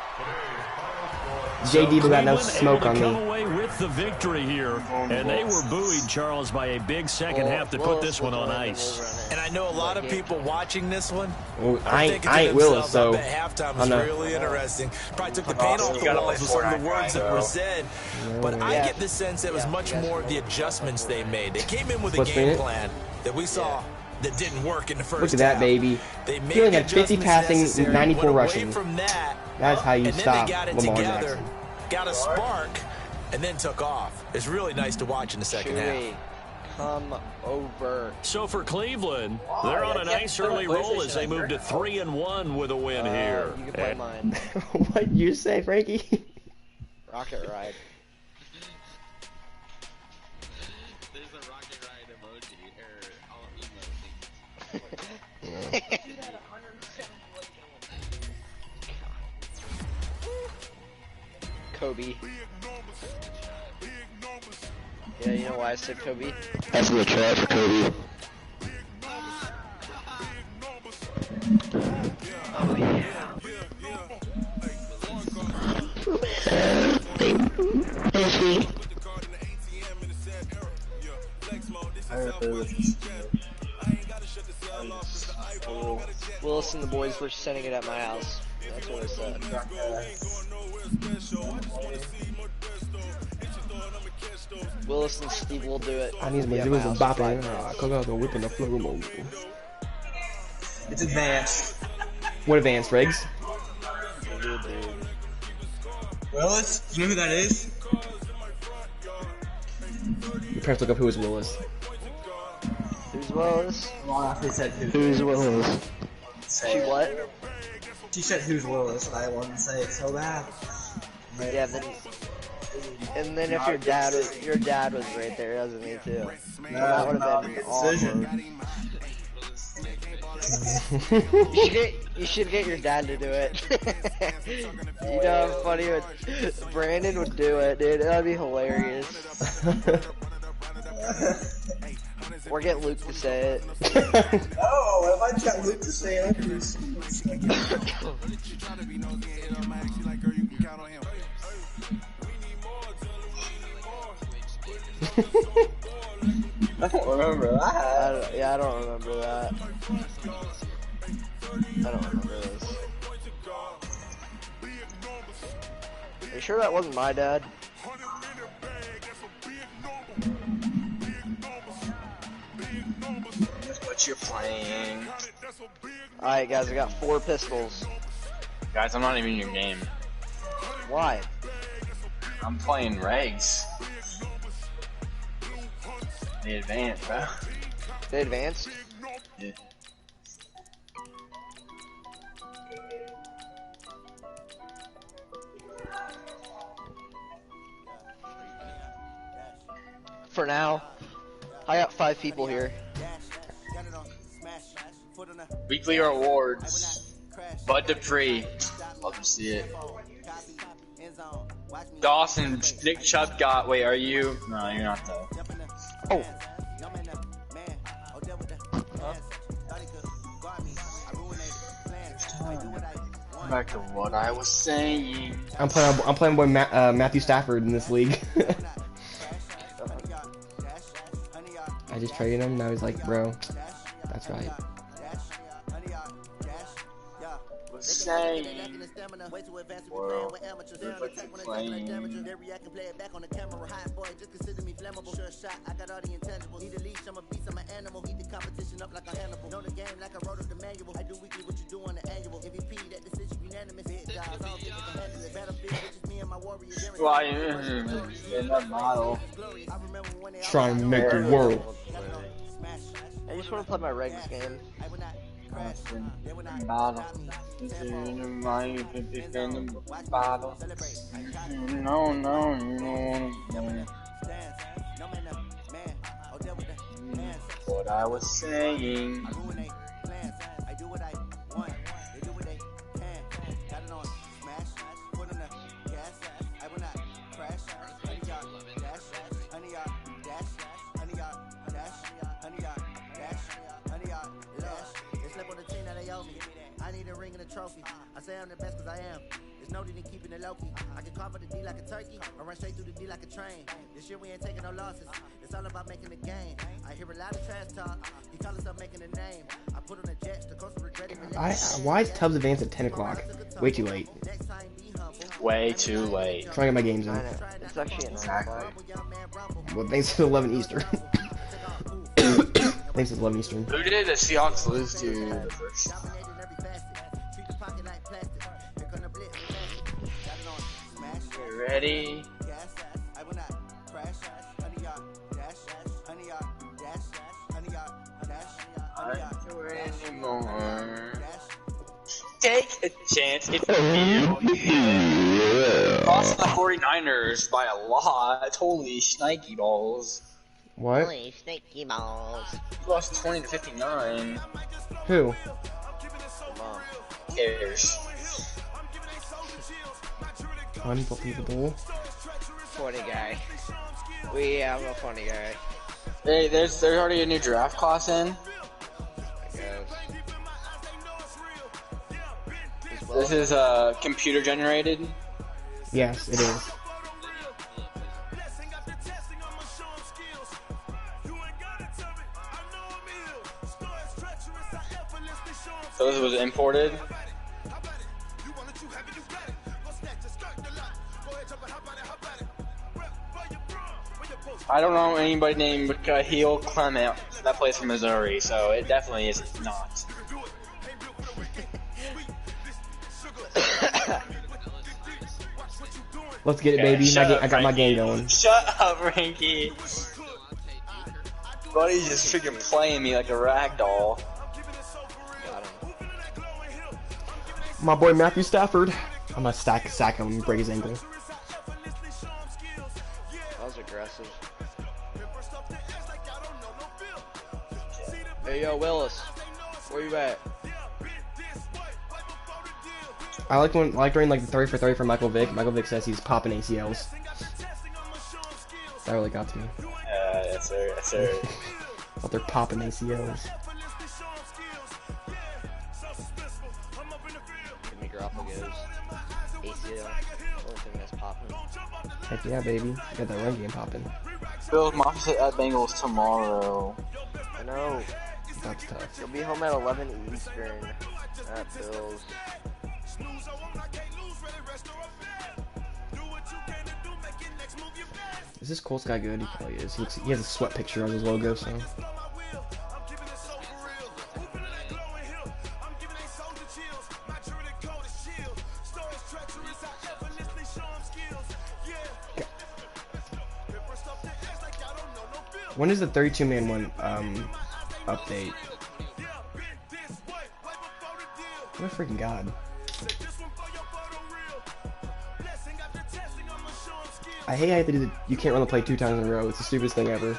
J-Debo got no smoke on come me. away with the victory here. And they were buoyed, Charles, by a big second half to put this one on ice. And I know a lot of people watching this one. Well, I ain't Willis, so I bet halftime was really interesting. Probably took the paint off the walls with some of the words that were said. But I get the sense it was much more of the adjustments they made. They came in with a game plan that we saw that didn't work in the first half. look at that, baby. He only had 50 passing, 94 rushing. That's how you stop Lamar Jackson. Got a spark, and then took off. It's really nice to watch in the second half. come over. So for Cleveland, they're on a nice early roll as they move to 3-1 with a win here. You can play mine. What'd you say, Frankie? Rocket Ride. There's a rocket ride emoji, or all emoji. Kobe. Yeah, you know why I said Kobe? That's the trap for Kobe. Oh yeah. Willis and the boys were sending it at my house. That's what I said. Willis and Steve will do it. I need some Zeus and bopping. Cook out the whip in the floor mode. It's advanced. What advanced, Riggs? Willis, you know who that is? Your parents look up who is Willis. Who's Willis? Long after he said Who's Willis? She what? She said who's Willis, and I wanted to say it so bad. Yeah, then. And then if your dad was right there, doesn't he too? No, That would have been awkward. You should get your dad to do it. You know how funny Brandon would do it, dude. That'd be hilarious. Or get Luke to say it. Oh, if I got Luke to say it, I don't remember that. I don't remember that. I don't remember this. Are you sure that wasn't my dad? That's what you're playing. Alright guys, I got 4 pistols. Guys, I'm not even in your game. Why? I'm playing regs. The advanced, bro. They advanced? Yeah. For now. I got 5 people here. Weekly rewards. Bud Dupree. Love to see it. Dawson, Nick Chubb got. Wait, are you? No, you're not though. Oh. Back to what I was saying. I'm playing boy Matthew Stafford in this league. I just traded him. Now he's like, bro, that's right. Was saying. World. Playing. Why in that model? Trying to make the world. I just want to play my regs game. Bottle. Bottle. No. What I was saying. Trophy. I say I'm the best cause I am. There's no need in keeping it low key. I can carve the D like a turkey or run straight through the D like a train. This year we ain't taking no losses. It's all about making a gain. I hear a lot of trash talk. He call himself making a name. I put on the jets, the coast regret it. Why is Tubbs advanced at 10 o'clock? Way too late. Way too late. Trying to get my games in. It's actually at 9 o'clock. Well, thanks to 11 Eastern. Thanks to 11 Eastern. Who did the Seahawks lose to the first? Ready? can't do it anymore. Take a chance if you feel. Lost the 49ers by a lot. Holy shnikey balls. What? Holy snaky balls. You lost 20-59. Who? Who cares? Unbelievable. Funny guy. We have a funny guy. Hey, there's already a new draft class in. I guess. This is computer generated. Yes, it is. So this was imported. I don't know anybody named Kahil Clement that plays for Missouri, so it definitely is not. Let's get it, baby. I got my game going. Shut up, Ranky. Buddy's just freaking playing me like a rag doll. My boy Matthew Stafford. I'm gonna sack him and break his ankle. That was aggressive. Hey, yo, Willis. Where you at? I like during like the 30 for 30 for Michael Vick. Michael Vick says he's popping ACLs. That really got to me. Yes sir, yes sir. But they're popping ACLs. Give me Garoppolo's ACL. Only thing that's popping. Heck yeah, baby. You got that run game popping. Bills Mafia at Bengals tomorrow. I know. That's tough. You'll be home at 11 Eastern at Bills. Is this Colts guy good? He probably is. He has a sweat picture on his logo, so. When is the 32-man one update? What a freaking god. I hate how you have to do you can't run the play 2 times in a row. It's the stupidest thing ever.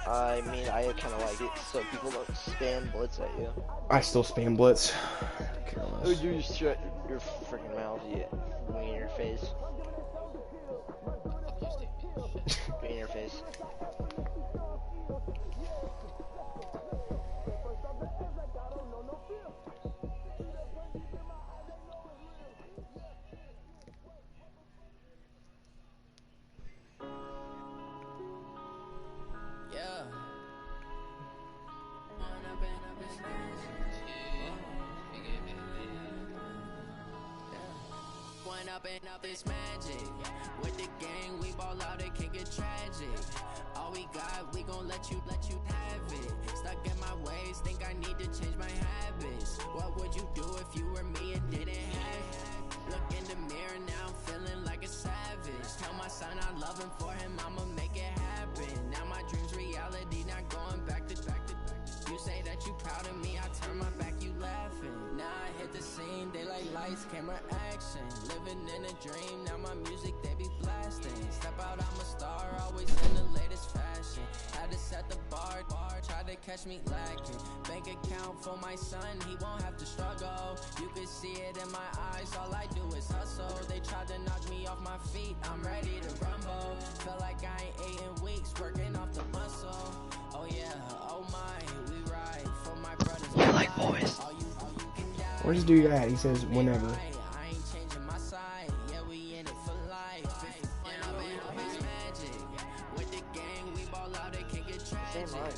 I mean, I kind of like it so people don't spam blitz at you. I still spam blitz. Oh, you just shut your freaking mouth, you wing in your face. Wing in your face. Up this magic with the gang, we ball out, it can get tragic. All we got, we gon' let you have it. Stuck in my ways, think I need to change my habits. What would you do if you were me and didn't have it? Look in the mirror now, I'm feeling like a savage. Tell my son I love him, for him I'ma make it happen. Now my dreams reality, not going back to. You say that you proud of me, I turn my back, you laughing. Now I hit the scene, daylight lights, camera action. Living in a dream, now my music they be blasting. Step out, I'm a star, always in the latest fashion. Had to set the bar, tried to catch me lacking. Bank account for my son, he won't have to struggle. You can see it in my eyes, all I do is hustle. They tried to knock me off my feet, I'm ready to rumble. Feel like I ain't ate in weeks, working off the muscle. Oh yeah, oh my, we ride for my brothers. You like boys. Where's this dude at? He says whenever. I ain't changing my side, yeah, we in it for life. Magic with the gang, we ball out, it can get tragic.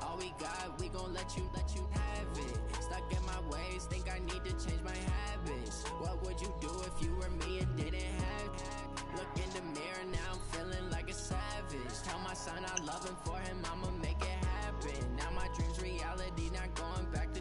All we got, we gon' let you have it. Stuck in my ways, think I need to change my habits. What would you do if you were me and didn't have it? Look in the mirror, now I'm feeling like a savage. Tell my son I love him, for him I'ma make it happen. Now my dreams reality, not going back to.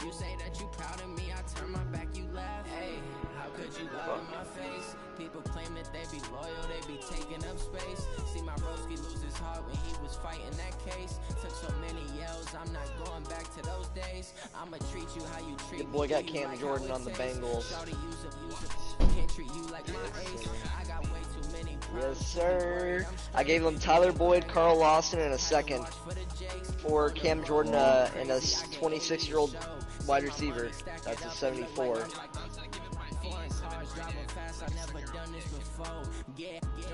You say that you proud of me, I turn my back, you laugh. Hey, how could you lie in my face? People claim that they be loyal, they be taking up space. See my broski lose his heart when he was was fighting that case. Took so many yells, I'm not going back to those days. I'ma treat you how you treat The boy got Cam Jordan on the Bengals. Can't treat you like my ace. I got way too many. Yes, sir. I gave him Tyler Boyd, Carl Lawson, and a second for Cam Jordan and a 26-year-old wide receiver. That's a 74.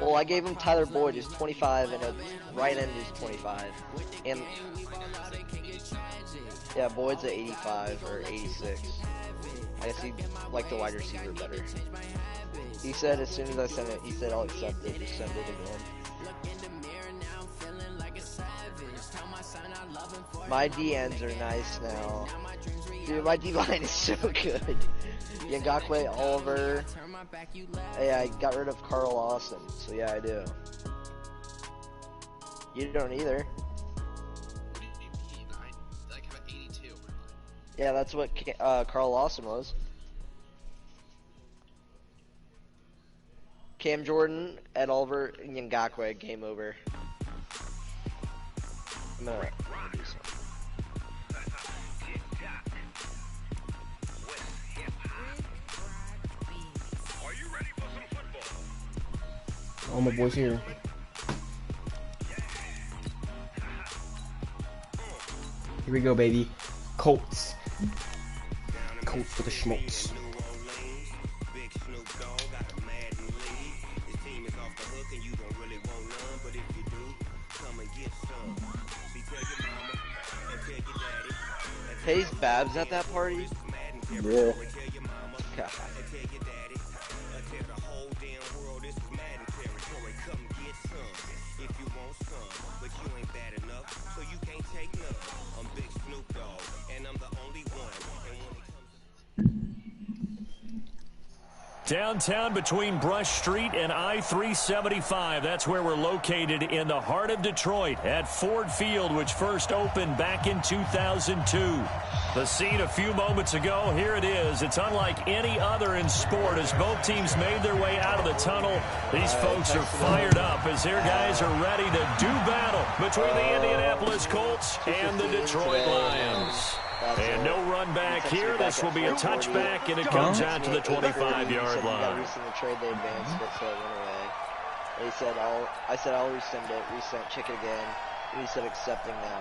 Well, I gave him Tyler Boyd, who's 25, and a right end who's 25. And yeah, Boyd's at 85 or 86. I guess he liked the wide receiver better. He said as soon as I sent it, he said I'll accept it. Just send it again. My DNs are nice now. Dude, my D-line is so good. Ngakwe, Oliver. Hey, I got rid of Carl Lawson, so yeah, I do. You don't either. Yeah, that's what Carl Lawson was. Cam Jordan, Ed Oliver, and Ngakwe, game over. I'm gonna do something. All my boys here. Here we go, baby. Colts. Colts for the schmaltz. Hayes Babs at that party? Yeah. God. Downtown between Brush Street and I-375. That's where we're located in the heart of Detroit at Ford Field, which first opened back in 2002. The scene a few moments ago, here it is. It's unlike any other in sport as both teams made their way out of the tunnel. These folks are fired up as their guys are ready to do battle between the Indianapolis Colts and the Detroit Lions. And no run back here. This will be a touchback, and it comes out to the 25-yard line. Trade they advanced it, so it went away. They said, I said, I'll resend it. Resent, check it again. And he said, accepting now.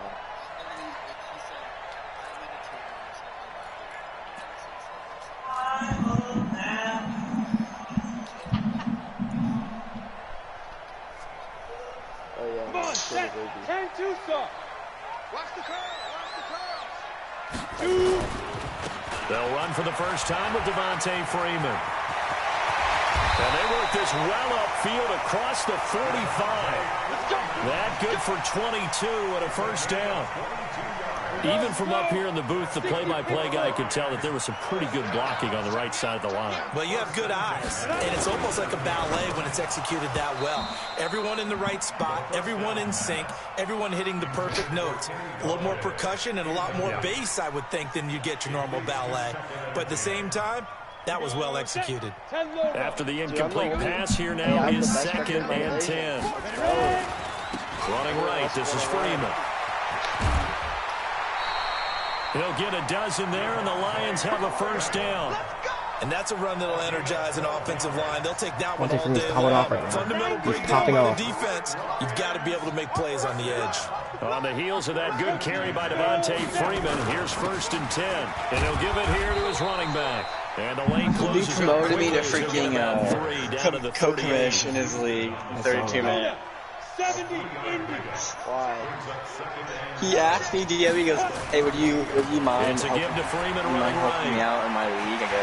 Oh, yeah. Come on, set. 10-2 stop. Watch the curl. They'll run for the first time with Devontae Freeman. And they work this well upfield across the 45. That good for 22 and a first down. Even from up here in the booth, the play-by-play guy could tell that there was some pretty good blocking on the right side of the line. Well, you have good eyes, and it's almost like a ballet when it's executed that well. Everyone in the right spot, everyone in sync, everyone hitting the perfect notes. A little more percussion and a lot more bass, I would think, than you get your normal ballet. But at the same time, that was well executed. After the incomplete pass, here now is 2nd and 10. Running right, this is Freeman. He'll get a dozen there, and the Lions have a first down. And that's a run that'll energize an offensive line. They'll take that one all day long. Right Fundamental breakdown by the defense. You've got to be able to make plays on the edge. On the heels of that good carry by Devontae Freeman, here's 1st and 10. And he'll give it here to his running back. And the lane closes. He promoted me to freaking co-commish in his league, 32-minute. Why? He asked me DM. He goes, "Hey, would you mind? It's a give to Freeman running helping me out in my league?" I go,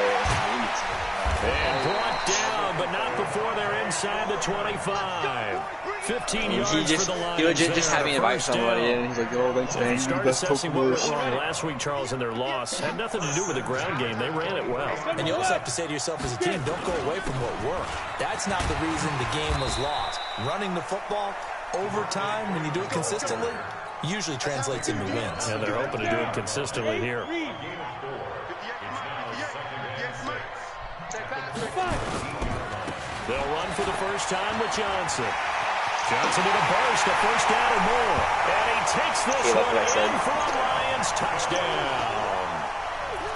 and brought down, but not before they're inside the 25. 15 yards for the Lions. He would just have me invite somebody, and he's like, "Oh, thanks, man. Start assessing what went wrong last week, Charles, in their loss. Had nothing to do with the ground game. They ran it well. And you also have to say to yourself as a team, don't go away from what worked. That's not the reason the game was lost. Running the football over time, when you do it consistently, usually translates into wins. And they're hoping to do it consistently here. They'll run for the first time with Johnson. Johnson with a burst, a first down and more. And he takes this one in for a Lions touchdown.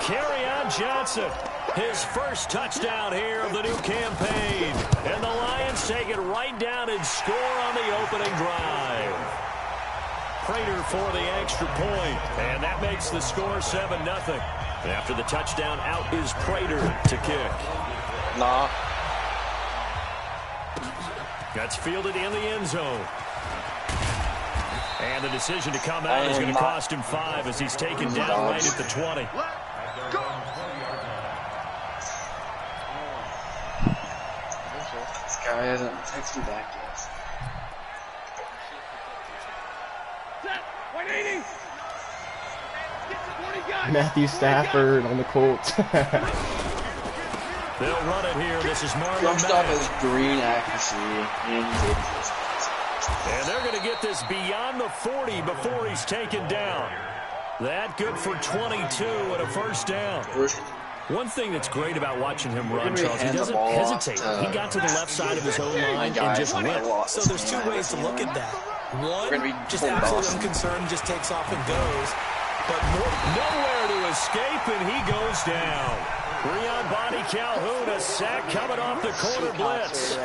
Kerryon Johnson, his first touchdown here of the new campaign. And the Lions take it right down and score on the opening drive. Prater for the extra point, and that makes the score 7-0. After the touchdown, out is Prater to kick. Nah. That's fielded in the end zone. And the decision to come out is going to cost him 5 as he's taken down right at the 20. This guy hasn't texted back yet. Matthew Stafford on the Colts. They'll run it here. This is Marlon Mack. First off is green accuracy. And they're going to get this beyond the 40 before he's taken down. That good for 22 and a first down. One thing that's great about watching him run, Charles, he doesn't hesitate. He got to the left side of his own line and just went. So there's two ways to look at that. One, just absolutely unconcerned, just takes off and goes. But nowhere to escape, and he goes down. Breon Body Calhoun, a sack coming off the corner blitz.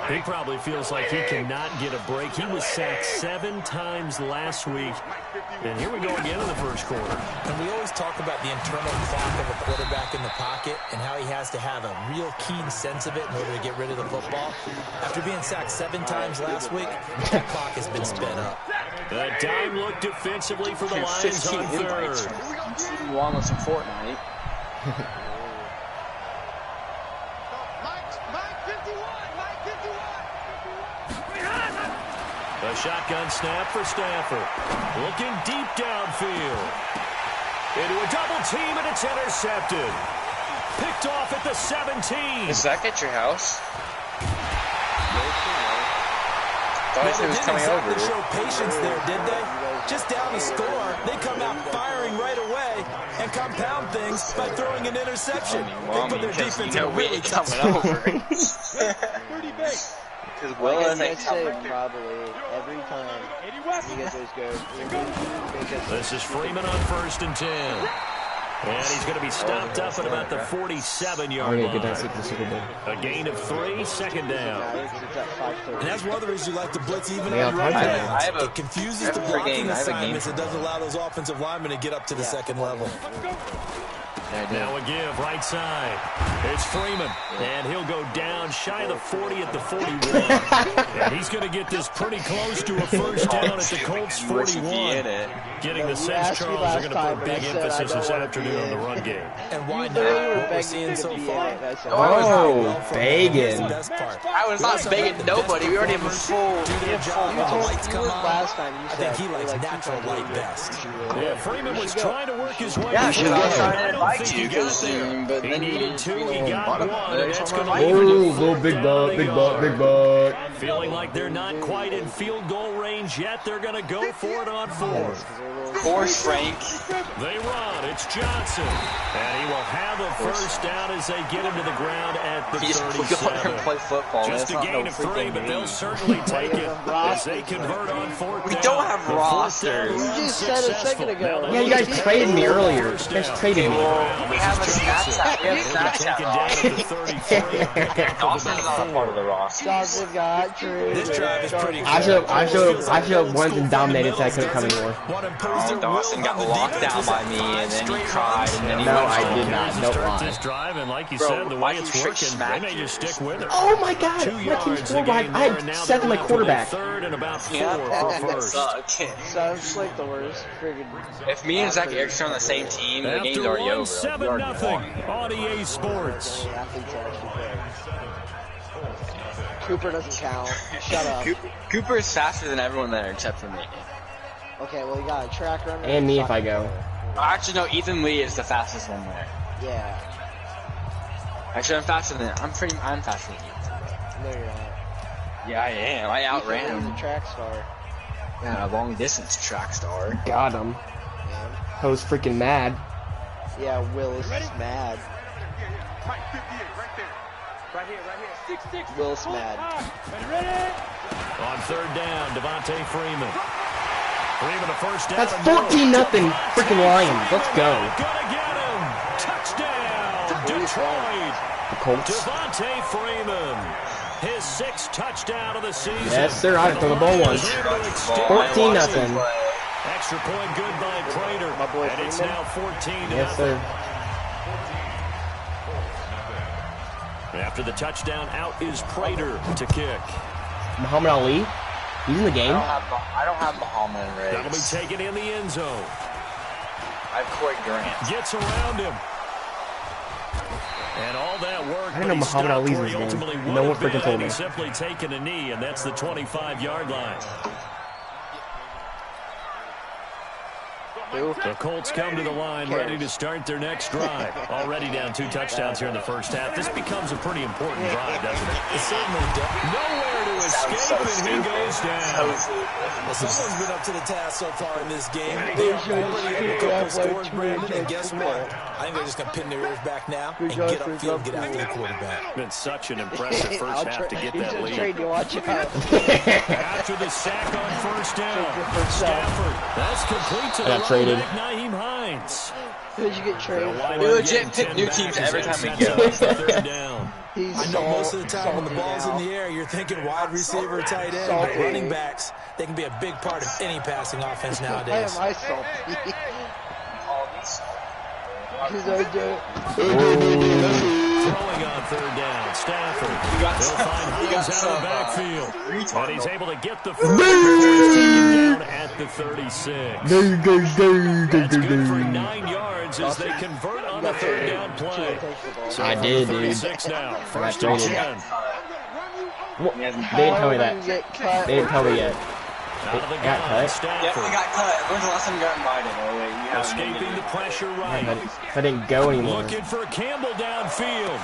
He probably feels like he cannot get a break. He was sacked 7 times last week. And here we go again in the first quarter. And we always talk about the internal clock of a quarterback in the pocket and how he has to have a real keen sense of it in order to get rid of the football. After being sacked 7 times last week, that clock has been sped up. The dime look defensively for the Lions on third. You want us in Fortnite. A shotgun snap for Stafford. Looking deep downfield. Into a double team, and it's intercepted. Picked off at the 17. Is Zach at your house? Thought Well, he was coming over. They show patience there, did they? Just down a score, they come out firing right away and compound things by throwing an interception. They put their defense in a really tough spot. Well, I might say probably every time you guys always go. This is Freeman on 1st and 10. And he's going to be stopped up at about the 47-yard line. A gain of 3, second down. And that's one of the reasons you like to blitz even on run downs. It confuses the blocking assignments. It doesn't allow those offensive linemen to get up to the second level. Now a give, right side. It's Freeman, and he'll go down shy of the 40 at the 41. And he's going to get this pretty close to a first down at the Colts 41. Getting the sense, Charles, are going to put a big emphasis this afternoon on the run game. And why not? What we're seeing so far. Oh, begging. I was not begging nobody. We already have a full. Last time you said I think he likes natural light best. Yeah, Freeman was trying to work his way. Yeah, I should have tried to invite you. He got there. But he then needed 2, he got 1, and that's going to Oh, big buck, big buck, big buck. Feeling like they're not quite in field goal range yet. They're going to go for it on 4. Of course, Frank. They run. It's Johnson. And he will have a first down as they get him to the ground at the 37. Play football. Just a gain of 3, but they'll certainly take it as they convert on 4th down. We don't have rosters. You just said a second ago. Yeah, you guys traded me earlier. You guys traded me. We have a Snapchat. We have Snapchat. Dawson's not a part of the roster. Dawson got traded. This drive is pretty I should have won and dominated so I couldn't come anymore. Oh, Dawson got locked down by me, and then he cried, and then he No, went I home. did not. Don't lie. This drive, and like you Bro, said, the why way you it's straight working, smack they may just stick with it. Oh my God! 2 My team yards scored a game I there, and had now 7 my they're quarterback. 3rd and about 4 Yeah, for that first. sucks. Sounds like the worst friggin'. If me and Zach Erickson are on the same team, the game's After already over. 7-0 on EA Sports. Athletes actually play. Cooper doesn't count. Shut up. Cooper is faster than everyone there except for me. Okay, well, you got a track runner. And me if I go. Actually, no, Ethan Lee is the fastest one there. Yeah. Actually, I'm faster than I'm faster than you. No, you're not. Yeah, I am. I outran Ethan Lee's him. a track star. Yeah, a long distance track star. Got him. I was freaking mad. Yeah, Willis is mad. Will's mad. On third down, Devontae Freeman. Freeman a first down. That's 14-0 freaking Lions. Let's go. Gonna get him. Touchdown, Detroit. The Colts. Devontae Freeman. His 6th touchdown of the season. Yes, sir. I throw the ball once. 14-0. Extra point good by Prater. And it's now 14-0. Yes, sir. After the touchdown, out is Prater to kick. Muhammad Ali. He's in the game. I don't have Muhammad Riggs. That'll be taken in the end zone. I have Corey Grant. Gets around him. And all that work. I didn't know Muhammad Ali's in this game. No one freaking told me. He's simply taken a knee, and that's the 25-yard line. The Colts come to the line, ready to start their next drive. Already down 2 touchdowns here in the first half. This becomes a pretty important drive, doesn't it? It certainly does. Nowhere to escape, and he goes down. Well, someone's been up to the task so far in this game. They're already a couple scores, Brandon, and guess what? I think they're just going to pin their ears back now and get upfield and get after the quarterback. Been such an impressive first half to get that lead. Trade to watch out. After the sack on first down, Stafford. That's complete to the running back, Nyheim Hines. Who'd you get traded? We legit pick new teams every time we go. Third down. I know most of the time when the ball's in the air, you're thinking wide receiver, tight end, but running backs, they can be a big part of any passing offense nowadays. Why am I salty? Because I do. Throwing on third down, Stafford. They'll find Hines out of the backfield. And he's able to get the first before he's taken down at the 36. That's good for 9 yards as they convert on the third down play. So I did, dude. 36 now. First and 10. Well, they didn't tell me that. They didn't tell me yet. Out of the got gun, cut. Stafford. Yep, we got cut. When's the last time you got invited? Oh, wait, you haven't Escaping the pressure right. I didn't go anymore. Looking for Campbell downfield.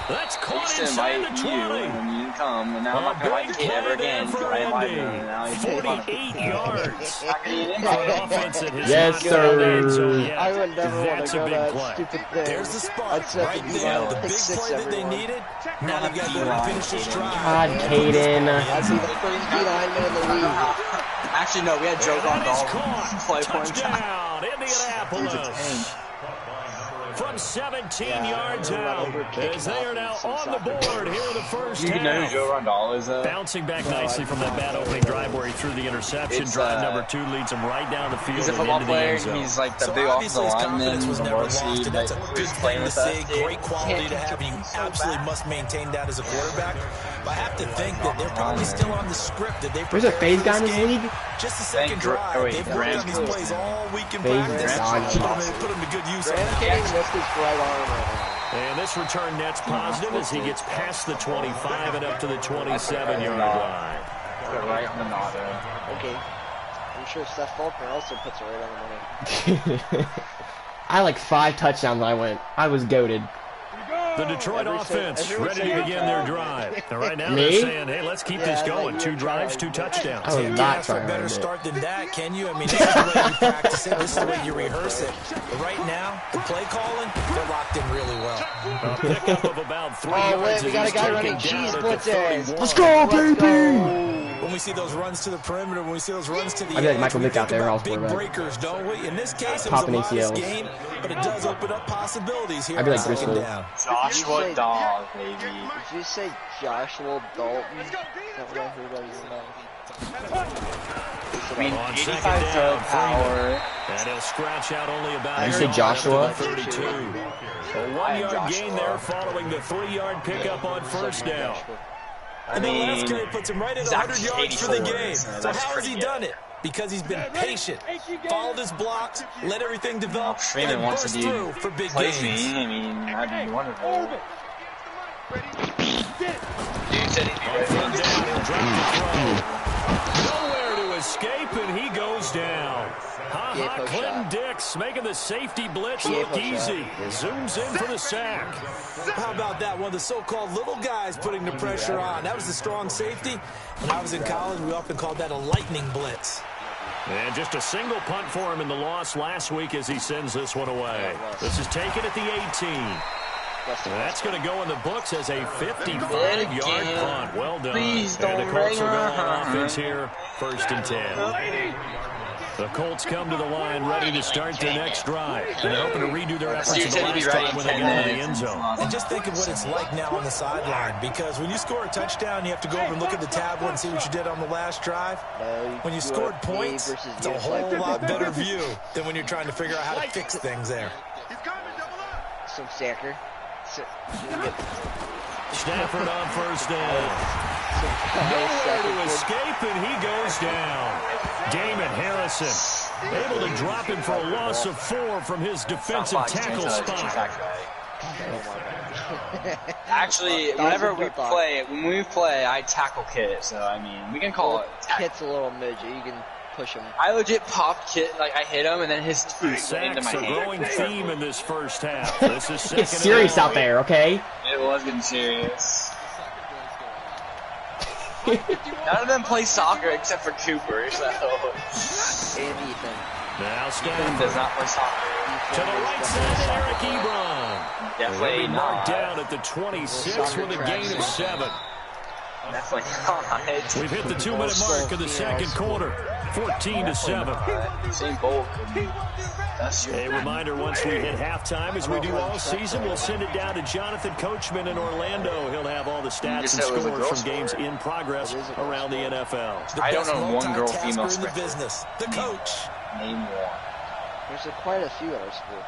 That's caught used to inside invite the 20. you when you didn't come, and now I'm not going to invite you ever again. For I invited you, and now you're 48 yards. not going to get For an invited. offense that has Yes, not gotten sir. in zone yet. I would never want That's to a go to big that play. stupid thing. There's the I'd spark set right the there. The pick big six play that they everyone. needed. Now they've got to go and finish this drive. God, Caden. I'd be the first D-lineman in the league. Actually, no, we had Joe And that is Gondal play caught. point. Touchdown, Indianapolis. From 17 yards out, as they are now on the board here in the first You know who half. Joe Rondal is, though? Bouncing back nicely from that bad opening drive where he threw the interception. It's, Drive number 2 leads him right down the field He's a and football into the player, end and zone. he's like the So big obviously offensive his confidence lineman, was never lost, varsity, and that's a like, good who's thing playing to with us. see. Great quality to have, and you absolutely must maintain that as a quarterback. But I have to think that they're probably still on the script that they There's a prepared phase for guy in this this game. league? Just a second Grant- drive. oh, wait, They've worked on these Grant- plays all week in Phase practice. guy. Put them to good use on Grant that. King missed his right arm right now. And this return net's positive as he gets past the 25 and up to the 27-yard line. Right on the nod. Okay. I'm sure Steph Faulkner also puts it right on the money. I had like 5 touchdowns when I went. I was goated. The Detroit offense ready to begin their drive. And right now Me? they're saying, hey, let's keep this going. 2 drives, 2 touchdowns. I was Can't not ask for a trying better to start than that, can you? I mean, this is the way you practice it. This is the way you rehearse it. But right now, the play calling, they're locked in really well. A pickup of about 3 yards. Oh, wait, we got a as guy he's running taken cheese down at the blitzers. 31. Let's go, baby! When we see those runs to the perimeter, when we see those runs to the I feel like edge, Michael we Vick out think there, about I'll big score back. breakers, don't we? In this case, it was a Popping modest ACLs. game, but it does open up possibilities here I'd be on like second Driscoll. down. Joshua Dawes, baby. Did you say Joshua Dalton? Is that what I heard out of your mouth? I mean, On second 85 throw down, power. And he'll scratch out only about Did you a say yard Joshua? up to the 32. A 1-yard gain there following the 3-yard pickup on first down. And then last carry puts him right at 100 Zach's yards for the 84, game. so So that's how has he pretty done it? Because he's been patient, followed his blocks, let everything develop, and Freeman then wants burst to through for big place gains. me. I mean, that'd be wonderful. Dude said he'd be ready. Third down, he'll drop the throw. Nowhere to escape, and he goes down. Ha-ha, Clinton Dix making the safety blitz look easy. Zooms in for the sack. How about that? One of the so-called little guys putting the pressure on. That was the strong safety. When I was in college, we often called that a lightning blitz. And just a single punt for him in the loss last week as he sends this one away. This is taken at the 18. That's going to go in the books as a 55-yard punt. Well done. Please and don't the Colts will go ring on offense here, 1st and 10. The Colts come to the line ready to start their next drive. And they're hoping to redo their efforts in the last drive when they got to the end zone. And just think of what it's like now on the sideline, because when you score a touchdown, you have to go over and look at the tablet and see what you did on the last drive. When you scored points, it's a whole lot better view than when you're trying to figure out how to fix things there. Some sacker. Stafford on 1st down. Nowhere to escape, and he goes down. Damon Harrison able to drop him for a loss of 4 from his defensive tackle spot. Actually, when we play, I tackle Kit, so I mean, we can call it tackle. Kit's a little midget, you can push him. I legit popped Kit, like I hit him, and then his tooth went into my hand. Sacks, a growing theme in this first half. This is It's serious out there, okay? It was getting serious. None of them play soccer except for Cooper, so. And Ethan. Now Ethan does not play soccer. To the right side, Eric Ebron. Definitely marked not. down at the 26 with a gain of 7. Definitely not. We've hit the 2-minute mark of the second quarter. 14-7. Same Bolt. A reminder, once we hit halftime, as we do all season, we'll send it down to Jonathan Coachman in Orlando. He'll have all the stats and scores from games in progress around the NFL. I don't know one girl female in the business. The coach. Name one. There's quite a few at our school.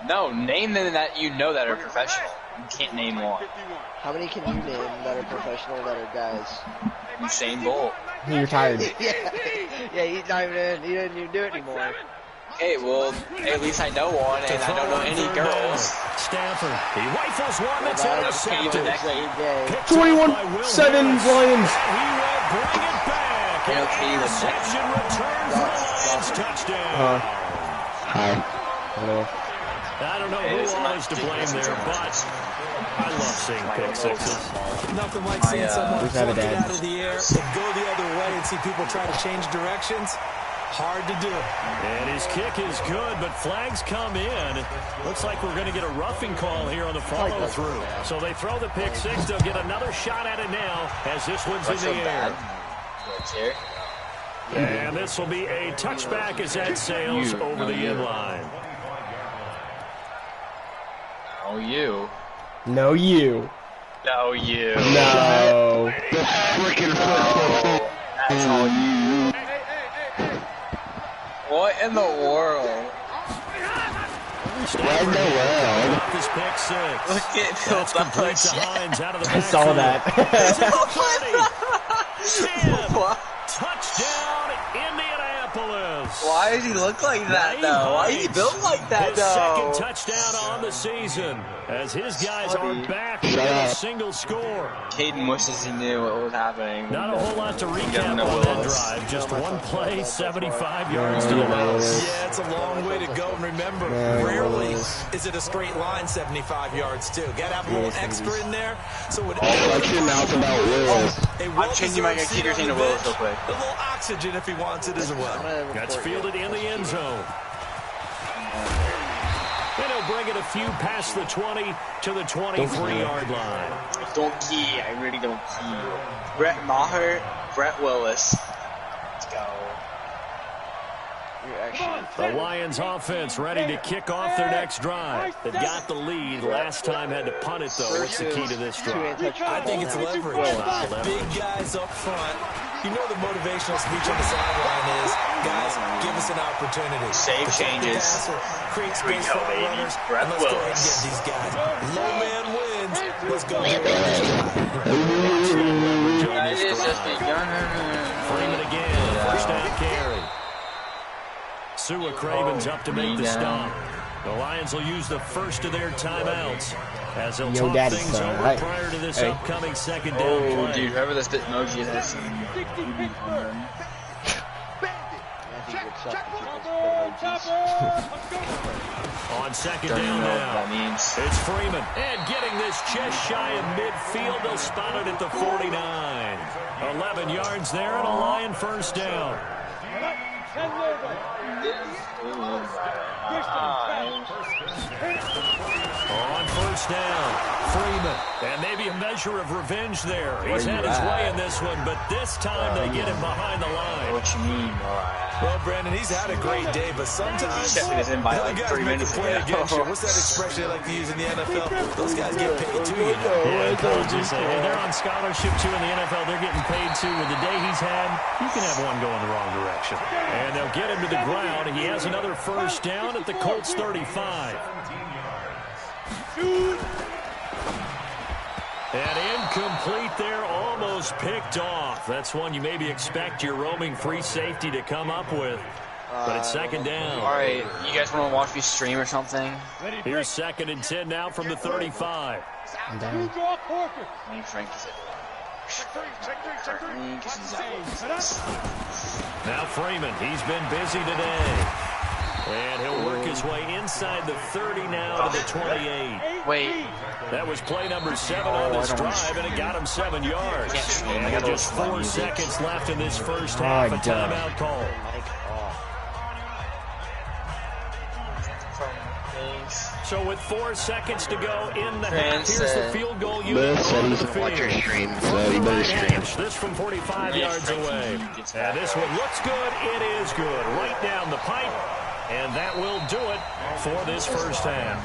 No, name them that you know that are professional. You can't name one. How many can you name that are professional that are guys? Usain Bolt. He retired. Yeah, he's not even in. He doesn't even do it anymore. Hey, well, at least I know one, and I don't know any girls. Stafford, he rifles one that's intercepted. 21-7 Lions. He will bring it back. Interception return for the Lions. Touchdown. Hi. Hello. I don't know who all is to blame there, but I love seeing pick sixes. Nothing like seeing someone flick it out of the air and go the other way and see people try to change directions. Hard to do. And his kick is good, but flags come in. Looks like we're going to get a roughing call here on the follow-through. So they throw the pick six. They'll get another shot at it now as this one's in the air. And this will be a touchback as that sails over the inline. No, you. No, you. No, you. No. The freaking football. That's all you. What in the world? What in the world? This pick six. Look at That's complete to Hines out of the I saw that. Touchdown, Indianapolis. Why does he look like that, though? Why is he built like that, his though? Second touchdown on the season as his guys are back with a single score. Caden wishes he knew what was happening. Not a whole lot to recap on that drive. Just one play, 75 yards to the house. Yeah, it's a long way to go. And remember, rarely is it a straight line 75 yards, too. Got to have a little extra in there. So Watch your mouth about Willis. I'm changing my kicker team to Willis real quick. A little oxygen if he wants it as well. That's fielded in the end zone. And he'll bring it a few past the 20 to the 23-yard line. Don't key. I really don't key. Brett Maher, Brett Willis. Let's go. The Lions offense ready to kick off their next drive. They got the lead. Last time had to punt it, though. What's the key to this drive? I think it's leverage. Big guys up front. You know the motivational speech on the sideline is, guys, give us an opportunity. Save changes. Create space for our runners. And let's go ahead and get these guys. Low man wins. Let's go get the Freeman again. First down carry. Sua Craven's up to make the stop. The Lions will use the first of their timeouts as they'll talk things over prior to this upcoming second down play. Dude, whoever this emoji is. On second down now, it's Freeman. And getting this just shy of midfield, they'll spot it at the 49. 11 yards there and a Lion first down. On first first down. Freeman. And maybe a measure of revenge there. He's had his way in this one, but this time they get him behind the line. What you mean? Well, Brandon, he's had a great day, but sometimes checking us in by like guys 3 make minutes a play ago. against you. What's that expression they like to use in the NFL? Those guys get paid too, you know. Yeah, colleges say, hey, they're on scholarship too in the NFL. They're getting paid too. With the day he's had, you can have one going the wrong direction. And they'll get him to the ground. He has another first down at the Colts 35. And incomplete there, almost picked off. That's one you maybe expect your roaming free safety to come up with. But it's second down. All right, you guys want to watch me stream or something? Here's 2nd and 10 now from the 35. I'm down. Frank is Now Freeman, he's been busy today. And he'll work his way inside the 30 now to the 28. Wait. That was play number 7 on this drive, and it got him 7 yards. And with just 4 seconds left in this first half, a timeout call. So with 4 seconds to go in the half, here's the field goal unit on the field. Watch your stream, so you better stream. This from 45 yards away. And this one looks good. It is good. Right down the pipe. And that will do it for this first half.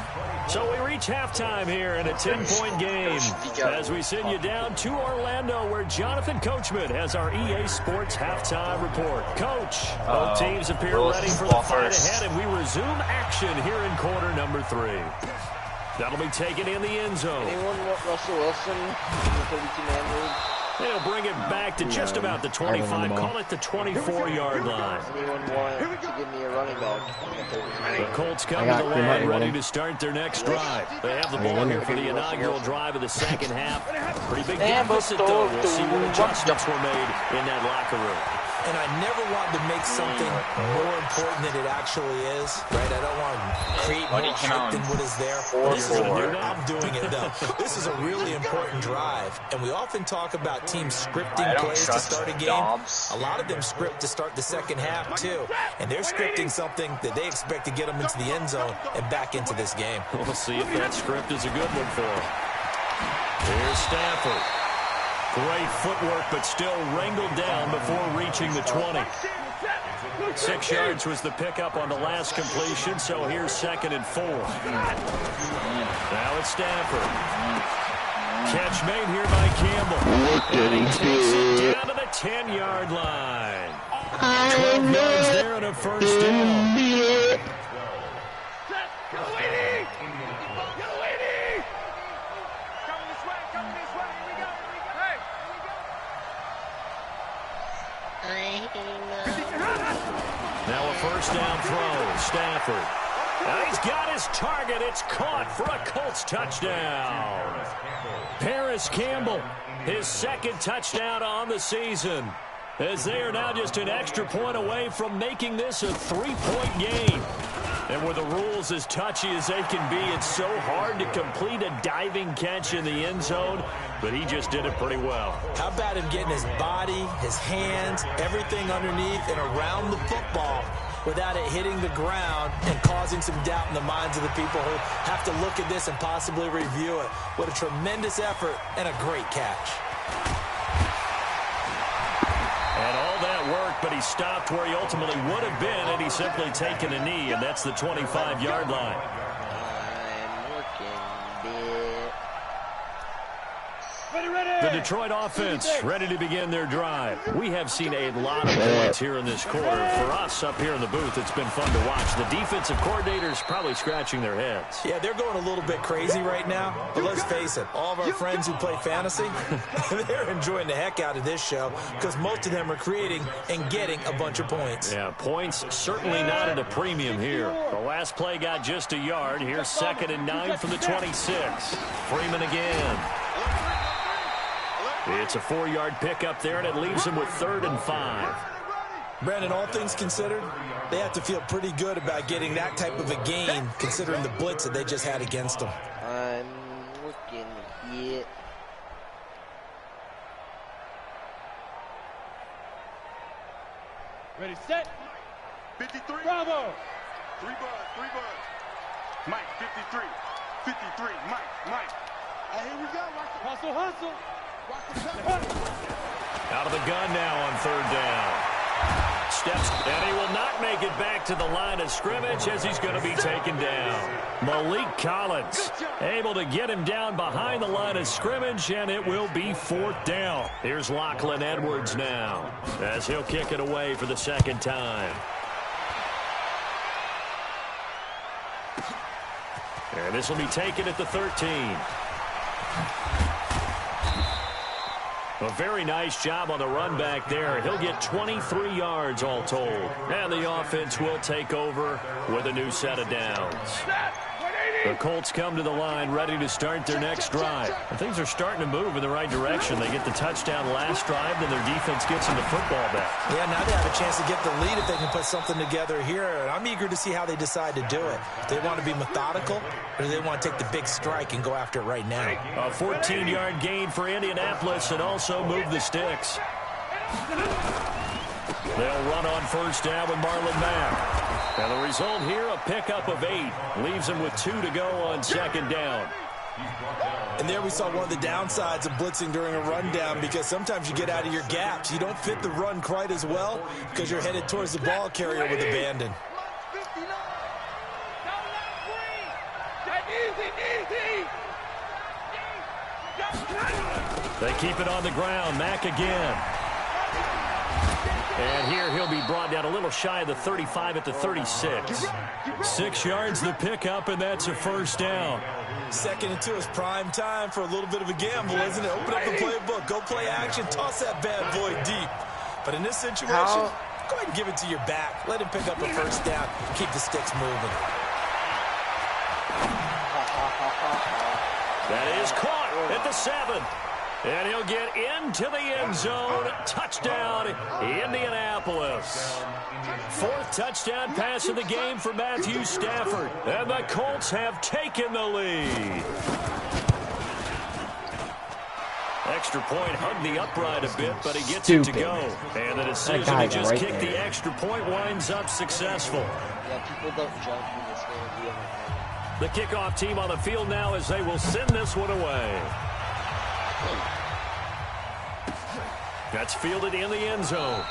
So we reach halftime here in a 10-point game as we send you down to Orlando, where Jonathan Coachman has our EA Sports halftime report. Coach, both teams appear ready for the fight ahead, and we resume action here in quarter number 3. That'll be taken in the end zone. Anyone want Russell Wilson in the 32-man league? They'll bring it back to just about the 25. Call it the 24-yard line. Anyone want to give me a running back? The Colts come to the line ready to start their next drive. They have the ball here for the inaugural drive of the second half. Pretty big deficit, though. We'll see what adjustments were made in that locker room. And I never want to make something more important than it actually is, right? I don't want to create more hype than what is there. I'm doing it, though. This is a really important drive, and we often talk about teams scripting plays to start a game. A lot of them script to start the second half, too, and they're scripting something that they expect to get them into the end zone and back into this game. We'll see if that script is a good one for them. Here's Stafford. Great footwork, but still wrangled down before reaching the 20. 6 yards was the pickup on the last completion, so here's 2nd and 4. Now it's Stafford. Catch made here by Campbell. And he takes it down to the 10-yard line. 12 yards there and a first down. Now a first down throw. Stafford. Now he's got his target. It's caught for a Colts touchdown. Paris Campbell, his 2nd touchdown on the season, as they are now just an extra point away from making this a 3-point game. And with the rules as touchy as they can be, it's so hard to complete a diving catch in the end zone, but he just did it pretty well. How about him getting his body, his hands, everything underneath and around the football without it hitting the ground and causing some doubt in the minds of the people who have to look at this and possibly review it. What a tremendous effort and a great catch. And all that worked, but he stopped where he ultimately would have been had he simply taken a knee, and that's the 25-yard line. I'm working, bitch. The Detroit offense ready to begin their drive. We have seen a lot of points here in this quarter. For us up here in the booth, it's been fun to watch. The defensive coordinators probably scratching their heads. Yeah, they're going a little bit crazy right now. But let's face it, all of our friends who play fantasy, they're enjoying the heck out of this show because most of them are creating and getting a bunch of points. Yeah, points certainly not at a premium here. The last play got just a yard. Here's 2nd and 9 from the 26. Freeman again. It's a 4-yard pickup there, and it leaves him with 3rd and 5. Brandon, all things considered, they have to feel pretty good about getting that type of a gain, considering the blitz that they just had against them. I'm looking yet. Ready, set. 53. Bravo. 3 buds. Mike, 53. 53, Mike. Here we go. Hustle. Out of the gun now on third down. Steps, and he will not make it back to the line of scrimmage as he's going to be taken down. Malik Collins able to get him down behind the line of scrimmage, and it will be fourth down. Here's Lachlan Edwards now as he'll kick it away for the second time. And this will be taken at the 13. A very nice job on the run back there. He'll get 23 yards all told. And the offense will take over with a new set of downs. The Colts come to the line ready to start their next drive. And things are starting to move in the right direction. They get the touchdown last drive, then their defense gets them the football back. Yeah, now they have a chance to get the lead if they can put something together here. And I'm eager to see how they decide to do it. Do they want to be methodical, or do they want to take the big strike and go after it right now? A 14-yard gain for Indianapolis and also move the sticks. They'll run on first down with Marlon Mack. And the result here, a pickup of 8. Leaves them with 2 to go on second down. And there we saw one of the downsides of blitzing during a rundown, because sometimes you get out of your gaps. You don't fit the run quite as well because you're headed towards the ball carrier with abandon. They keep it on the ground. Mack again. And here he'll be brought down a little shy of the 35 at the 36. 6 yards the pickup, and that's a first down. Second and 2 is prime time for a little bit of a gamble, isn't it? Open up the playbook, go play action, toss that bad boy deep. But in this situation, go ahead and give it to your back. Let him pick up a first down. Keep the sticks moving. That is caught at the 7. And he'll get into the end zone. Touchdown, Indianapolis. 4th touchdown pass of the game for Matthew Stafford. And the Colts have taken the lead. Extra point hugged the upright a bit, but he gets it to go. And the decision to just kick the extra point winds up successful. Yeah, people don't jump in this game. The kickoff team on the field now as they will send this one away. That's fielded in the end zone.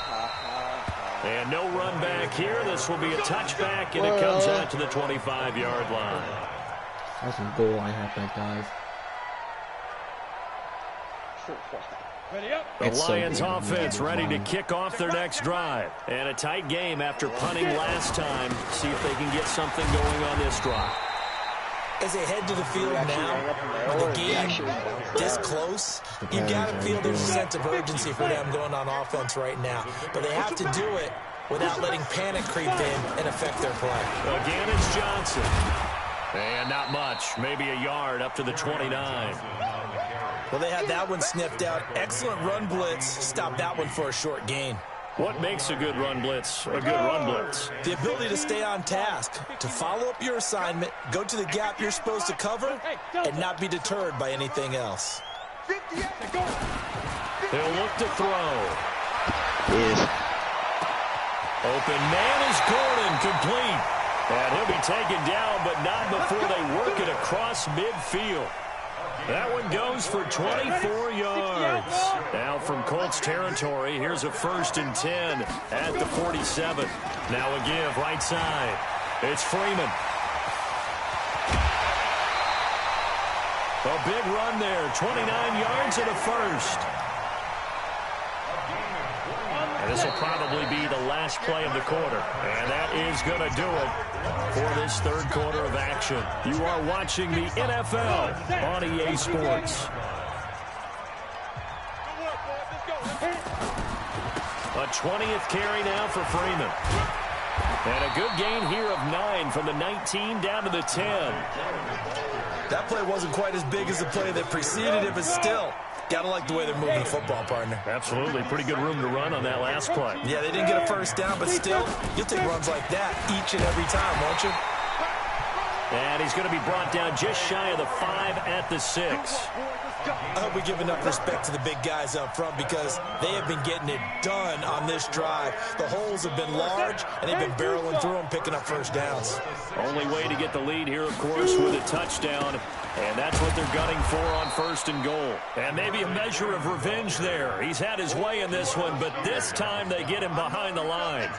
And no run back here. This will be a touchback, and it comes out to the 25-yard line. That's some goal line halfback guys. The Lions offense ready to kick off their next drive. And a tight game after punting last time. See if they can get something going on this drive. As they head to the field now, the game this close, you got to feel there's a sense of urgency for them going on offense right now. But they have to do it without letting panic creep in and affect their play. Again, it's Johnson. And not much, maybe a yard up to the 29. Well, they had that one sniffed out. Excellent run blitz. Stop that one for a short gain. What makes a good run blitz a good run blitz? The ability to stay on task, to follow up your assignment, go to the gap you're supposed to cover, and not be deterred by anything else. They'll look to throw. Yes. Open man is Gordon, complete. And he'll be taken down, but not before they work it across midfield. That one goes for 24 yards. Now from Colts territory, here's a 1st and 10 at the 47. Now a give right side. It's Freeman. A big run there, 29 yards and a first. And this will probably be the last play of the quarter. And that is going to do it for this third quarter of action. You are watching the NFL on EA Sports. A 20th carry now for Freeman. And a good gain here of 9 from the 19 down to the 10. That play wasn't quite as big as the play that preceded it, but still, gotta like the way they're moving the football, partner. Absolutely. Pretty good room to run on that last play. Yeah, they didn't get a first down, but still, you'll take runs like that each and every time, won't you? And he's going to be brought down just shy of the 5 at the 6. I hope we give enough respect to the big guys up front because they have been getting it done on this drive. The holes have been large, and they've been barreling through them, picking up first downs. Only way to get the lead here, of course, with a touchdown. And that's what they're gunning for on 1st and goal. And maybe a measure of revenge there. He's had his way in this one, but this time they get him behind the line.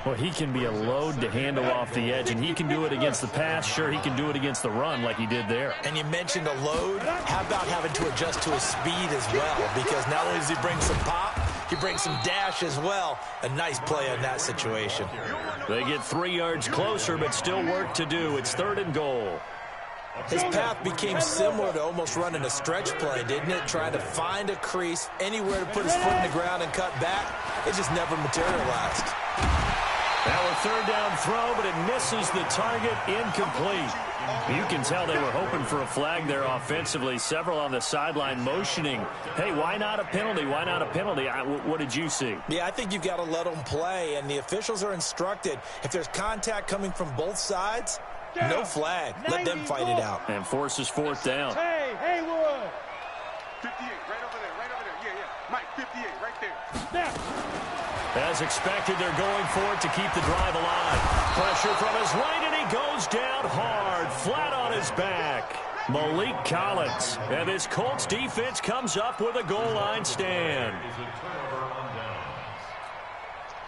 Well, he can be a load to handle off the edge, and he can do it against the pass. Sure, he can do it against the run like he did there. And you mentioned a load. How about having to adjust to his speed as well? Because not only does he bring some pop, he brings some dash as well. A nice play in that situation. They get 3 yards closer, but still work to do. It's 3rd and goal. His path became similar to almost running a stretch play, didn't it? Trying to find a crease, anywhere to put his foot in the ground and cut back. It just never materialized. Now a 3rd down throw, but it misses the target, incomplete. You can tell they were hoping for a flag there offensively. Several on the sideline motioning, hey, why not a penalty? Why not a penalty? What did you see? Yeah, I think you've got to let them play, and the officials are instructed. If there's contact coming from both sides, no flag. Let them fight it out. And forces 4th down. Hey, Haywood! 58, right over there. Yeah. Mike, 58, right there. Snap! As expected, they're going for it to keep the drive alive. Pressure from his right, and he goes down hard, flat on his back. Malik Collins. And this Colts defense comes up with a goal line stand.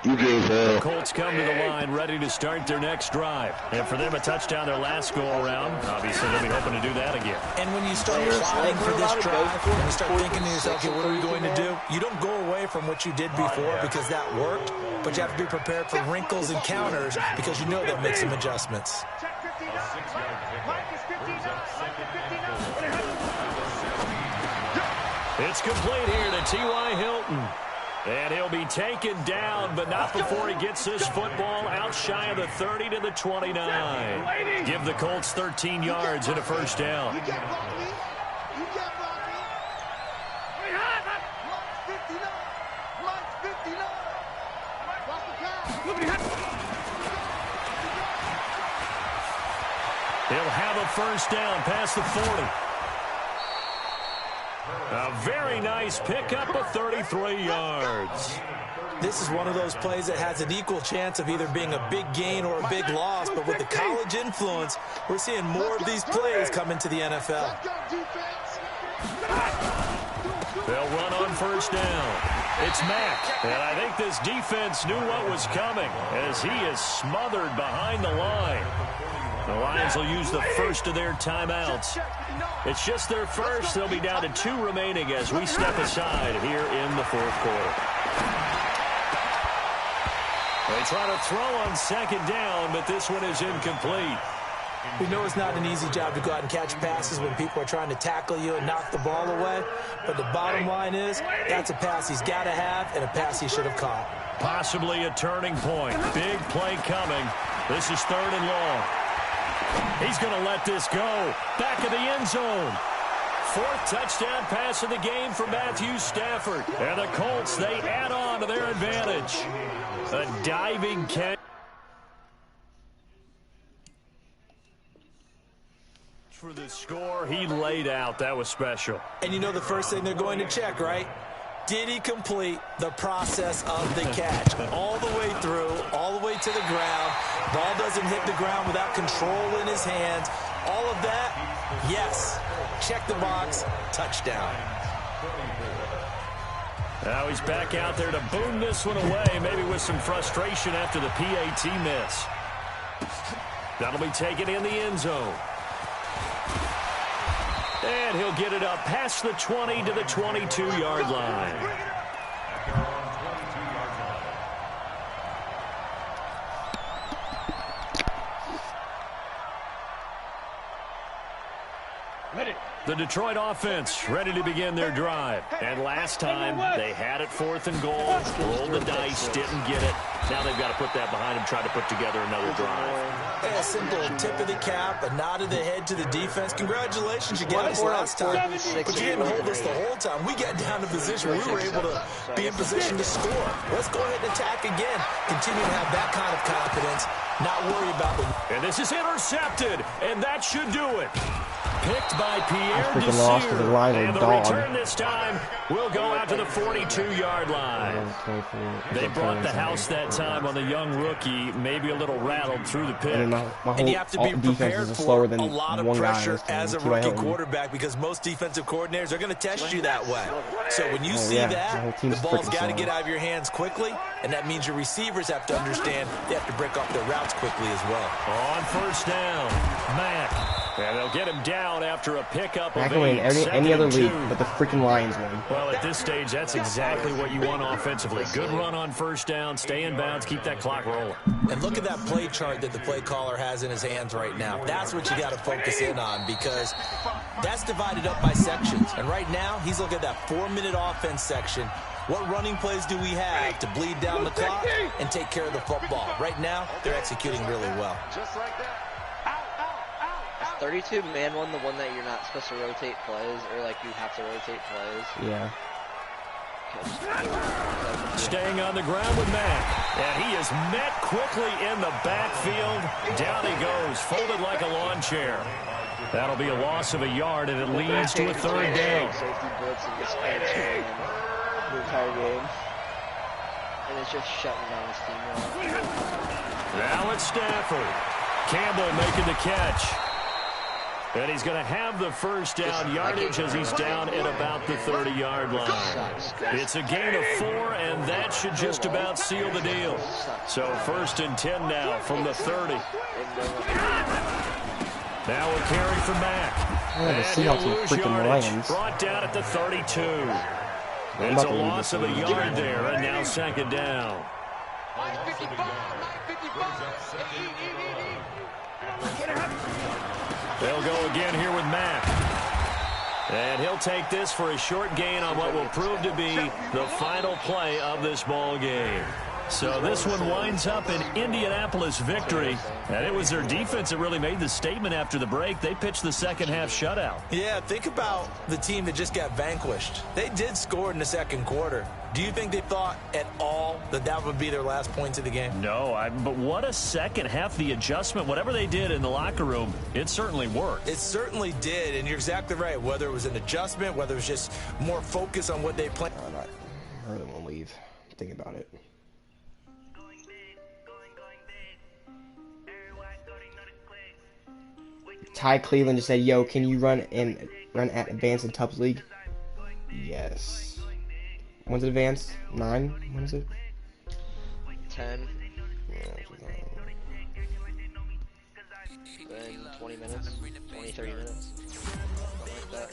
The Colts come to the line ready to start their next drive. And for them, a touchdown their last go-around. Obviously, they'll be hoping to do that again. And when you start plotting for this drive, when you start thinking to yourself, okay, what are we going to do? You don't go away from what you did before because that worked, but you have to be prepared for wrinkles and counters because you know that makes some adjustments. It's complete here to T.Y. Hilton. And he'll be taken down, but not before he gets this football out shy of the 30 to the 29. Give the Colts 13 yards and a 1st down. He'll have a 1st down past the 40. A very nice pickup of 33 yards. This is one of those plays that has an equal chance of either being a big gain or a big loss, but with the college influence, we're seeing more of these plays come into the NFL. They'll run on 1st down. It's Mack, and I think this defense knew what was coming as he is smothered behind the line. The Lions will use the first of their timeouts. It's just their first. They'll be down to 2 remaining as we step aside here in the 4th quarter. They try to throw on 2nd down, but this one is incomplete. We know it's not an easy job to go out and catch passes when people are trying to tackle you and knock the ball away. But the bottom line is, that's a pass he's got to have and a pass he should have caught. Possibly a turning point. Big play coming. This is 3rd and long. He's going to let this go. Back of the end zone. 4th touchdown pass of the game for Matthew Stafford. And the Colts, they add on to their advantage. A diving catch. For the score, he laid out. That was special. And you know the first thing they're going to check, right? Did he complete the process of the catch? All the way through, all the way to the ground. Ball doesn't hit the ground without control in his hands. All of that, yes. Check the box, touchdown. Now he's back out there to boom this one away, maybe with some frustration after the PAT miss. That'll be taken in the end zone. And he'll get it up past the 20 to the 22-yard line. The Detroit offense ready to begin their drive. And last time, they had it 4th and goal, rolled the dice, didn't get it. Now they've got to put that behind them, try to put together another drive. A simple tip of the cap, a nod of the head to the defense. Congratulations, you got us last time. But you didn't hold us the whole time. We got down to position where we were able to be in position to score. Let's go ahead and attack again. Continue to have that kind of confidence, not worry about them. And this is intercepted, and that should do it. picked by I Pierre freaking lost to the line and of the dog. return this time will go out to the 42-yard line. They brought the house that time on the young rookie, maybe a little rattled through the pick. My And whole you have to be defense prepared is for slower than a lot of one guy pressure this time. as a T.Y. rookie Hilton. quarterback because most defensive coordinators are going to test you that way. So when you see yeah, the that, whole the team's ball's freaking got to slow. get out of your hands quickly, and that means your receivers have to understand they have to break off their routes quickly as well. On first down, Mack. And they'll get him down after a pickup I of can win 8. any Second other and league, 2. but the freaking Lions win. Well, at this stage, that's exactly what you want offensively. Good run on first down, stay in bounds, keep that clock rolling. And look at that play chart that the play caller has in his hands right now. That's what you got to focus in on because that's divided up by sections. And right now, he's looking at that 4-minute offense section. What running plays do we have to bleed down the clock and take care of the football? Right now, they're executing really well. 32-man one, the one that you're not supposed to rotate plays, or like you have to rotate plays? Yeah. Staying on the ground with Mack. And he is met quickly in the backfield. Down he goes, folded like a lawn chair. That'll be a loss of a yard, and it leads to a third down. Safety blitz and just the entire game. And it's just shutting down his team. Now it's Stafford. Campbell making the catch. And he's going to have the first down yardage as he's down at about the 30-yard line. It's a gain of 4, and that should just about seal the deal. So 1st and 10 now from the 30. Now a carry for Mack. And he'll lose yardage. Brought down at the 32. It's a loss of a yard there, and now 2nd down. They'll go again here with Mack. And he'll take this for a short gain on what will prove to be the final play of this ball game. So this one winds up an Indianapolis victory. And it was their defense that really made the statement after the break. They pitched the second half shutout. Yeah, think about the team that just got vanquished. They did score in the second quarter. Do you think they thought at all that that would be their last points of the game? No, but what a second half. The adjustment, whatever they did in the locker room, it certainly worked. It certainly did, and you're exactly right. Whether it was an adjustment, whether it was just more focus on what they planned. I really want to leave. Think about it. Ty Cleveland just said, "Yo, can you run at Advanced and Tubbs League?" Yes. When's it advanced? 9? When is it? 10. Then 20 minutes. 20, 30 minutes. Something like that.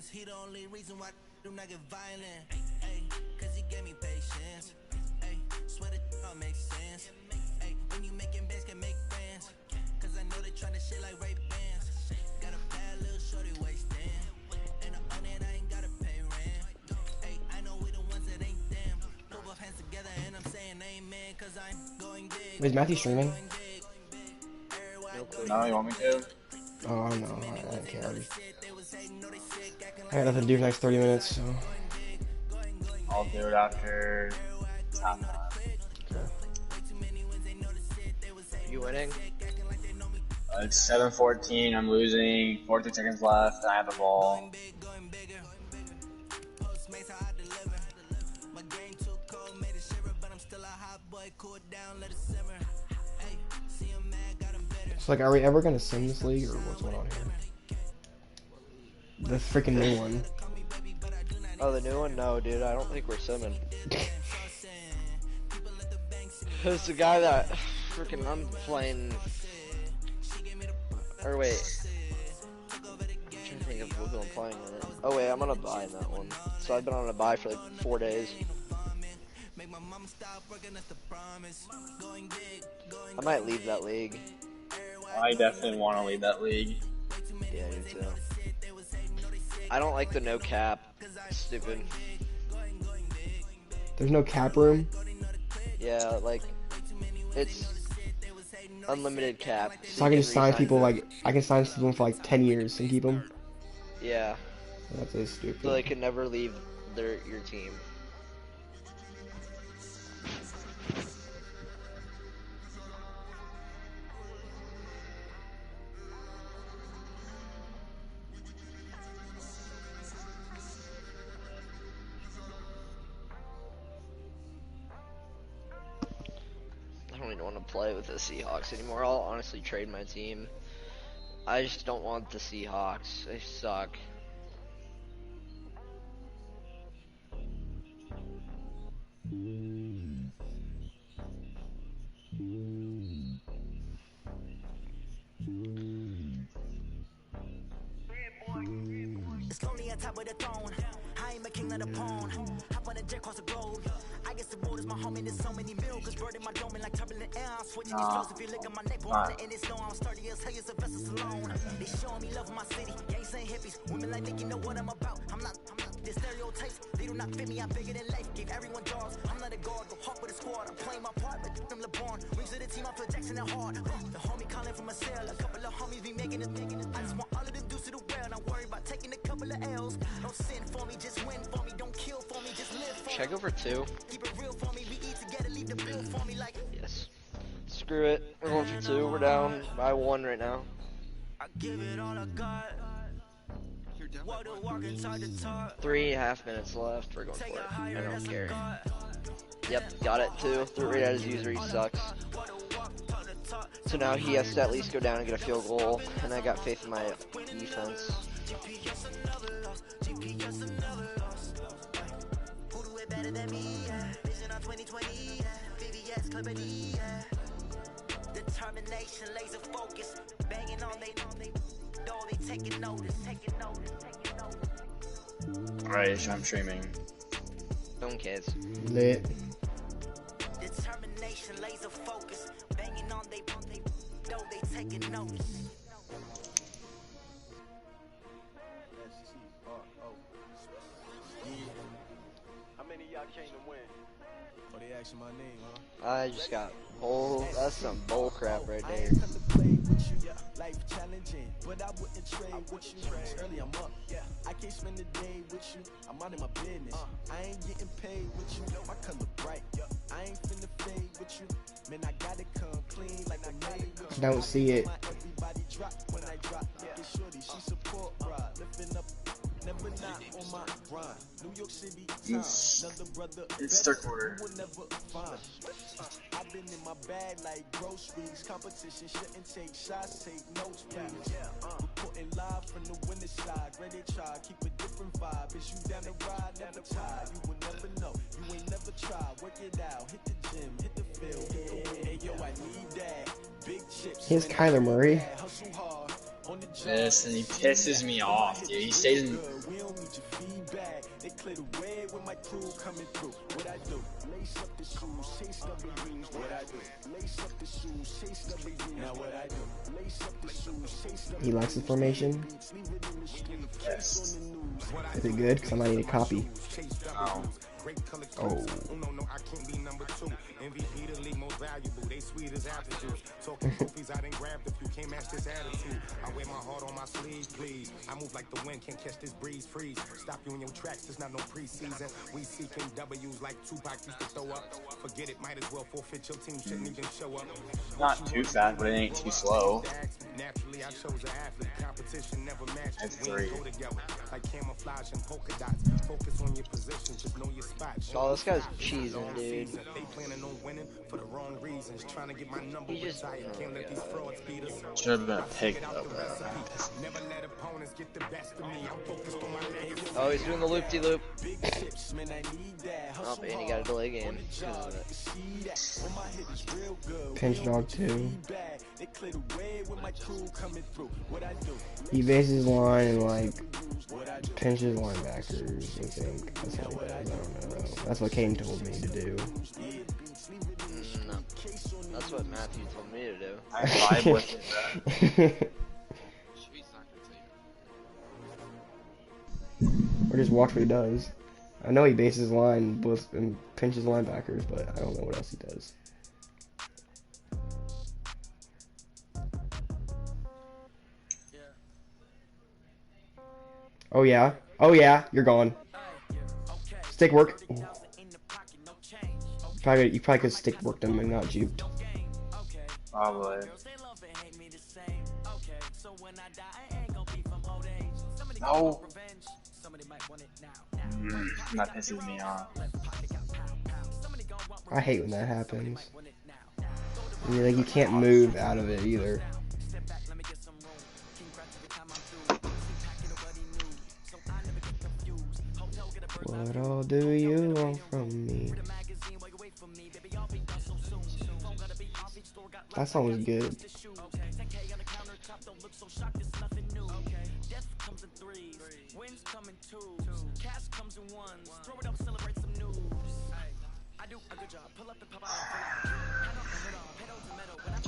He the only reason why I do not get violent. Ay, cause he gave me patience. Ay, swear that all makes sense. Ay, when you making bands can make friends. Cause I know they tryna shit like Ray Bans. Got a bad little shorty wasting. And I own it, I ain't gotta pay rent. Ay, I know we the ones that ain't them. Put both hands together and I'm saying amen. Cause I'm going big. Is Matthew streaming? No, you want me to? Oh, I don't know. I don't care. I got nothing to do for the next 30 minutes, so. I'll do it after half time. You winning? It's 7-14. I'm losing. 14 seconds left. I have the ball. So, like, are we ever gonna sim this league, or what's going on here? The freaking new one. Oh, the new one? No, dude, I don't think we're simming. It's the guy that freaking I'm playing. Or wait. I'm trying to think of who I'm playing in it. Oh wait, I'm gonna buy in that one. So I've been on a buy for like 4 days. I might leave that league. I definitely want to leave that league. Yeah, I do too. I don't like the no cap. Stupid. There's no cap room? Yeah, like, it's unlimited cap. So I can just sign people, like, I can sign someone for like 10 years and keep them? Yeah. That's so stupid. So they could never leave your team. I don't even want to play with the Seahawks anymore. I'll honestly trade my team. I just don't want the Seahawks. They suck. It's lonely on top of the throne. I am a king of the pawn. Hop on a jet across the globe. I guess the world is my home and there's so many miracles burning my dome like turbulent air. I'm switching these flows. If you look at my neck, on it and it's low. I'm sturdy as hell as a vessel alone. They showing me love in my city. Yeah, ain't saying hippies. Women like Nick, you know what I'm about. I'm not the stereotypes. They do not fit me. I'm bigger than life. Gave everyone dogs. I'm not a guard. Go hawk with a squad. I'm playing my part, but I'm LeBron. Wings of the team. I feel Jackson and hard. The homie calling from a cell. A couple of homies be making it. I just want all of them dudes to the well. Not worry about taking a couple of L's. Don't sin for me, just win for me. Don't kill for me, just live for me. Should I go for 2? Keep it real for me. We eat together, leave the bill for me like. Yes. Screw it. We're going for 2. We're down by 1 right now. I give it all I got. 3.5 minutes left. We're going for it. I don't care. Yep, got it too. Threw it right at his user. He sucks. So now he has to at least go down and get a field goal. And I got faith in my defense. Determination, laser focus, banging on they door, they taking notice. Alright, I'm streaming. Don't care. Lit. Determination, laser focus, banging on they door, they taking notice. How many of y'all came to win? Oh, they asking my name, huh? I just got bull. That's some bull crap right there. Life challenging, but I wouldn't trade with you. Early I'm up, yeah. I can't spend the day with you. I'm out of my business. I ain't getting paid with you. My color bright. I ain't finna fade with you. Man, I gotta come clean like I made with you. Don't see it. Everybody drop when I drop. Look at shorty, she support ride. Lifting up, never not on my grind. New York City, time. Another brother. It's third quarter. Will never find. I've been in my bag like groceries. Competition shouldn't take shots, take notes, please. Reporting live from the winning side. Ready to try, keep a different vibe. Is you down the ride, never tired. You will never know, you ain't never tried. Work it out, hit the gym, hit the field. Hey yo, I need that. Big chips. Here's Kyler Murray. Hustle hard. This, and he pisses me off, dude. He stays in. We don't need your feedback. They clear the way with my crew coming through. What I do? Lace up the shoes, chase W's. What I do? Lace up the shoes, chase W's. Now what I do? Lace up the shoes, chase W's. He likes the formation. Yes. Is it good? Because I might need a copy. Oh. Oh. No, I can't be number 2. MVP, the league most valuable. They sweet as apple juice. Talking trophies, I didn't grab the few. Can't match this attitude. I wear my heart on my sleeve, please. I move like the wind, can't catch this breeze. Freeze. Stop you in your tracks, it's not no preseason. We seeking W's like Tupac used to throw up. Forget it, might as well forfeit. Your team shouldn't even show up. Not too fast, but it ain't too slow. Naturally, I chose an athlete. Competition never matched. That's We 3. go together like camouflage and polka dots. Focus on your position, just know your spot. Oh, this guy's cheesing, dude. They planning on winning for the wrong reasons. Trying to get my number retired. Can't let these frauds beat us. Should have been a pick though, bro. Never let opponents get the best of me. I'm focused on my legacy. Oh, he's doing the loop-de-loop. Big chips, man, I need that. Oh, and he got a delay game. Pinch dog 2. They clear the way with my crew coming through. What I do? He bases his line and like pinches linebackers, I think. That's what he does. I don't know. That's what Caden told me to do. No. That's what Matthew told me to do. I vibe with it. Or just watch what he does. I know he bases his line and pinches linebackers, but I don't know what else he does. Oh yeah. Oh yeah. You're gone. Stick work. Ooh. You probably could stick work them and not juked. Probably. No. That pisses me off. I hate when that happens. And like you can't move out of it either. What all do you want from me? That song was good.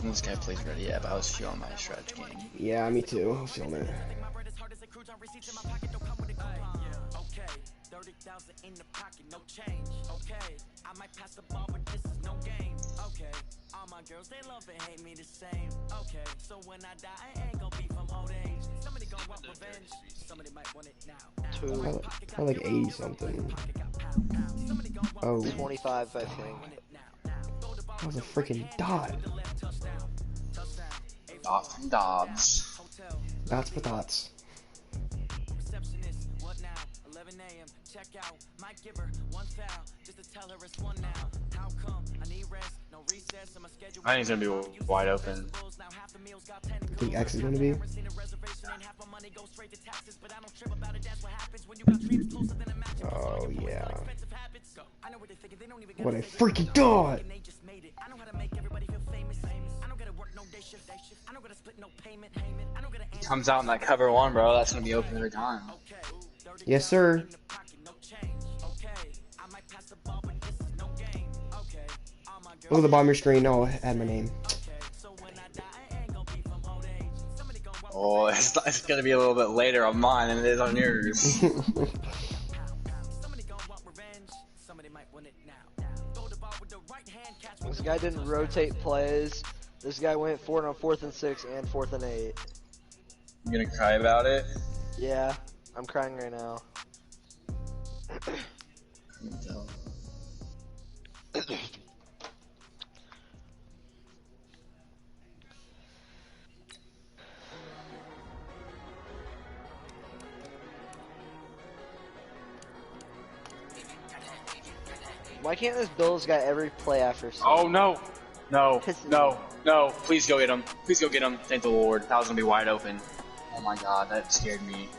This guy plays ready, yeah, but I was feeling my stretch game. Yeah, me too. I was feeling it. I like 80 something. Oh. 25, I think. That was a freaking dot. Dots and Dobbs. Dots for dots. I think it's gonna be wide open. You think X is gonna be? Oh yeah. What a freaking dot! Comes out in that cover one, bro. That's gonna be open every time. Yes, sir. Look at the bottom of your screen. I'll add my name. Oh, it's gonna be a little bit later on mine than it is on yours. This guy didn't rotate plays. This guy went for it on 4th and 6 and 4th and 8. You gonna cry about it? Yeah, I'm crying right now. Why can't this Bills guy every play after? Oh no! No! No! No! Please go get him! Please go get him! Thank the Lord. That was gonna be wide open. Oh my God, that scared me.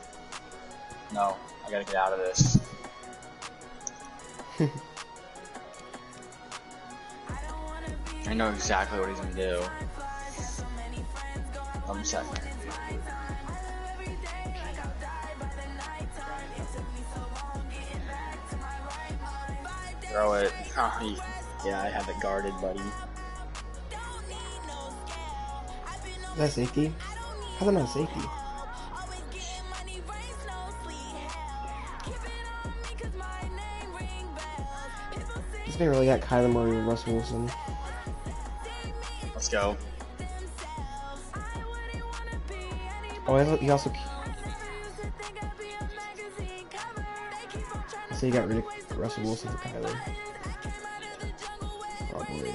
No, I gotta get out of this. I know exactly what he's gonna do. I'm checking. Throw it. Yeah, I have it guarded, buddy. Is that safety? How's that not safety? This man really got Kyler Murray and Russell Wilson. Let's go. Oh, he also. So he got rid of Russell Wilson for Kyler. Probably.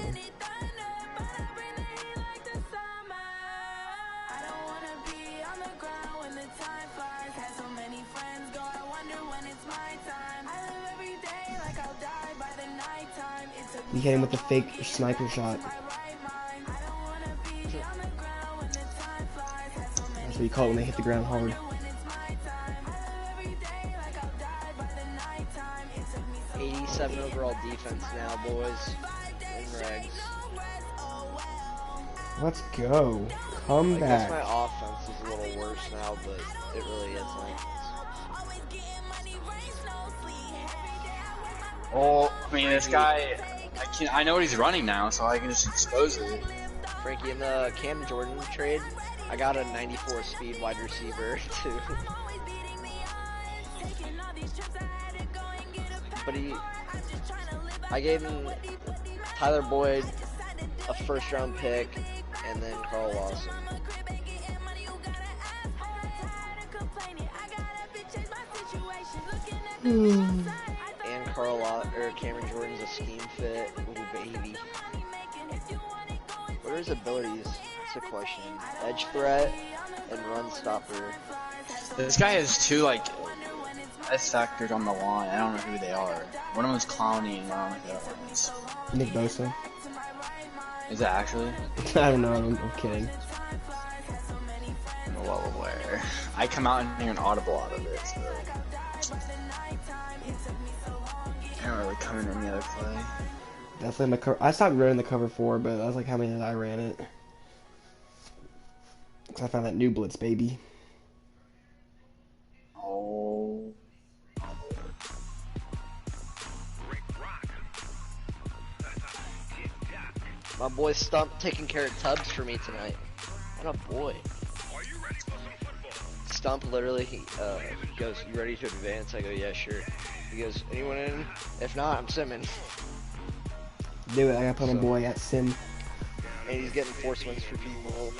He hit him with the fake sniper shot. That's what you call it when they hit the ground hard. 87 overall defense now, boys. In regs. Let's go. Come I back. guess my offense is a little worse now, but it really isn't. Oh, I mean, this guy, I know what he's running now, so I can just expose it. Frankie, in the Cam Jordan trade, I got a 94 speed wide receiver too. But I gave him Tyler Boyd, a 1st round pick, and then Carl Lawson. And Cameron Jordan's a scheme fit. Ooh, baby. What are his abilities? That's a question. Edge threat and run stopper. This guy has two, like, S factors on the line. I don't know who they are. One of them's Clowney and I don't know who the other one is. Nick Bosa. Is it actually? I don't know, I'm kidding. I'm well aware. I come out and hear an audible out of it, so I don't really come in any other play. Definitely my cover. I stopped running the cover 4, but that's like how many I ran it. Cause I found that new blitz, baby. Oh. My boy Stump taking care of Tubbs for me tonight. What a boy. Stump literally, he goes, "You ready to advance?" I go, "Yeah, sure." He goes, "Anyone in? If not, I'm simming." Do it, I gotta put my boy at sim. And he's getting force wins for people.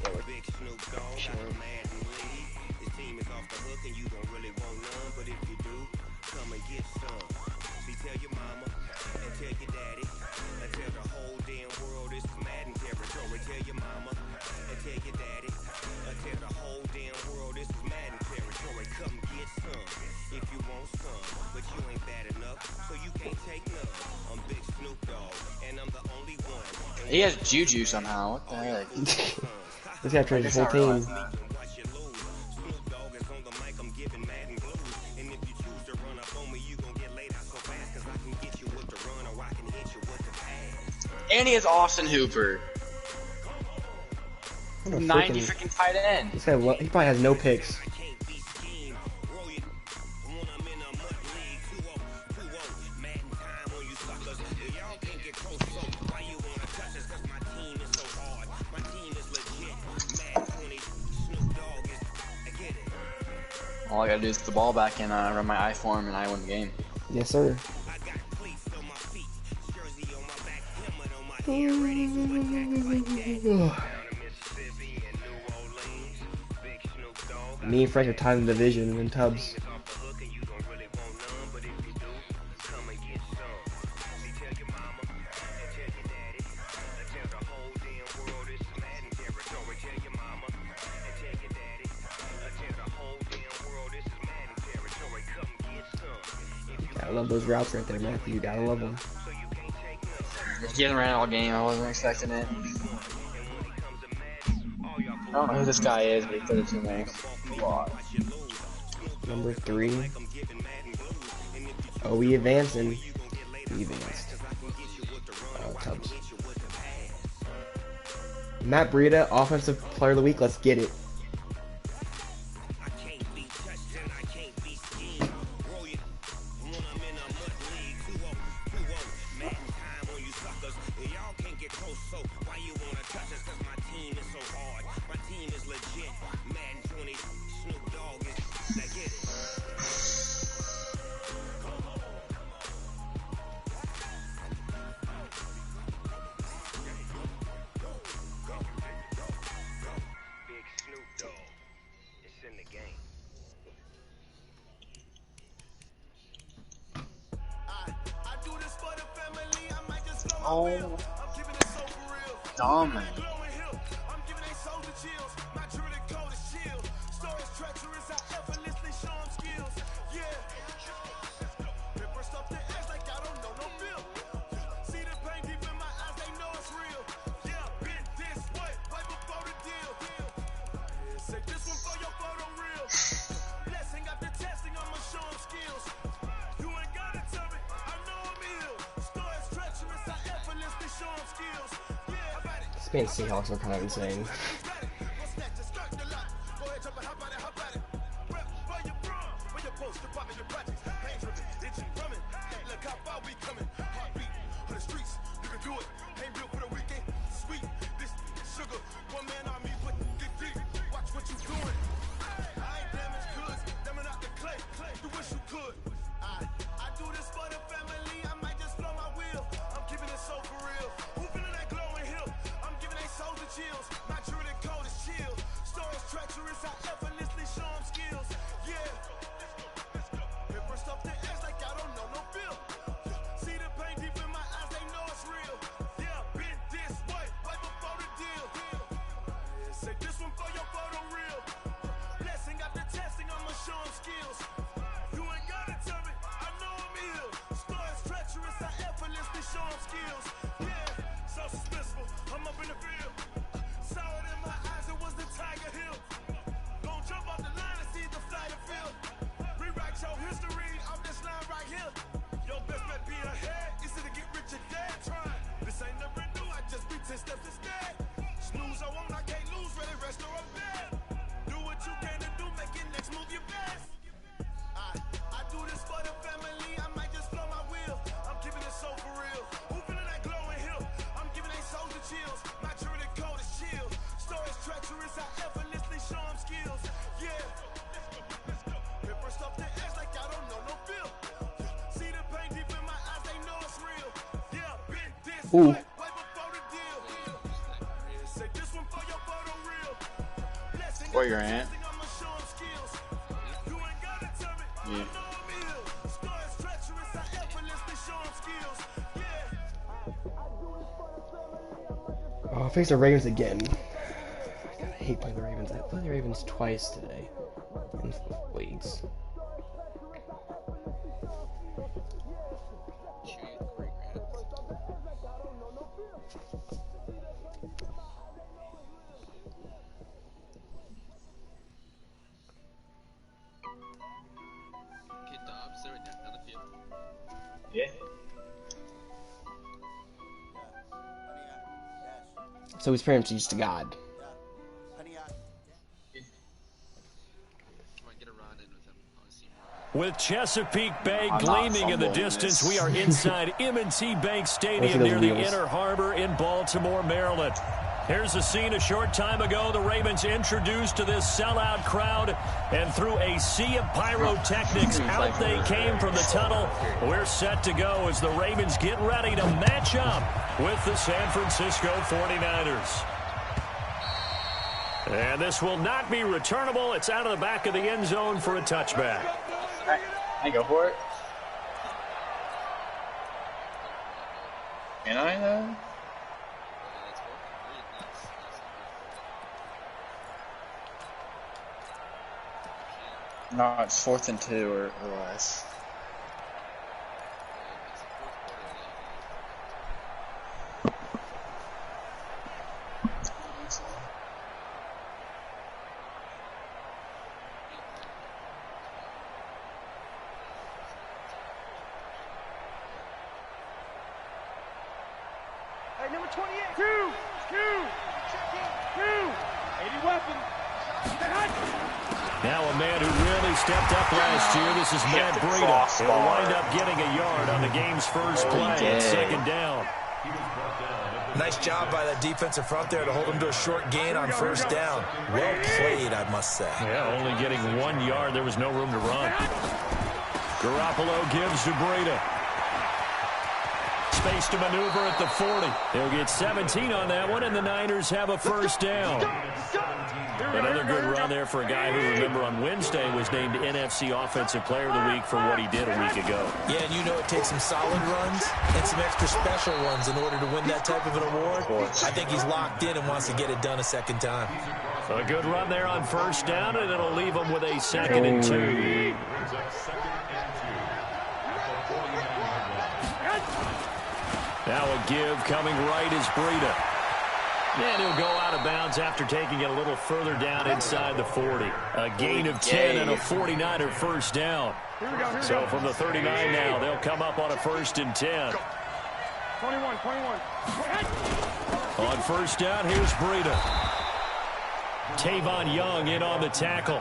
So we're chilling. He has Juju somehow. What the heck? This guy trains his whole team. And he has Austin Hooper. 90 freaking tight end. This guy, he probably has no picks. All I gotta do is put the ball back and run my I form and I win the game. Yes, sir. Me and Frank are tied in the division in Tubbs. I love those routes right there, Matthew. You gotta love them. He hasn't ran all game. I wasn't expecting it. I don't know who this guy is, but he put it to me. Number 3. Oh, we advancing. We advanced. Tubbs. Matt Breida, Offensive Player of the Week. Let's get it. Oh, dumb. Spain Seahawks are kind of insane. Ooh. Where you're at? Yeah. Oh, I face the Ravens again. I hate playing the Ravens. I played the Ravens twice today in leagues. Yeah. So he's pretty much just a god. With Chesapeake Bay gleaming in the distance, we are inside M&T Bank Stadium near the Inner Harbor in Baltimore, Maryland. Here's a scene a short time ago. The Ravens introduced to this sellout crowd, and through a sea of pyrotechnics, out they came from the tunnel. We're set to go as the Ravens get ready to match up with the San Francisco 49ers. And this will not be returnable. It's out of the back of the end zone for a touchback. I go for it. Can I though? No, it's 4th and 2 or less. Hey, number 28. Two. 80 weapons. Now a man who really stepped up last year. This is Matt Breida. He'll wind up getting a yard on the game's first play. It's second down. Nice job by that defensive front there to hold him to a short gain on first down. Well played, I must say. Yeah, only getting 1 yard. There was no room to run. Garoppolo gives to Breida. Space to maneuver at the 40. They'll get 17 on that one, and the Niners have a first down. Another good run there for a guy who, remember, on Wednesday was named NFC Offensive Player of the Week for what he did a week ago. Yeah, and you know it takes some solid runs and some extra special runs in order to win that type of an award. I think he's locked in and wants to get it done a second time. A good run there on first down, and it'll leave him with a 2nd and 2. Now a give coming right is Breida. And he'll go out of bounds after taking it a little further down inside the 40. A gain of 10 and a 49er first down. So from the 39 now, they'll come up on a 1st and 10. 21. On first down, here's Breida. Tavon Young in on the tackle.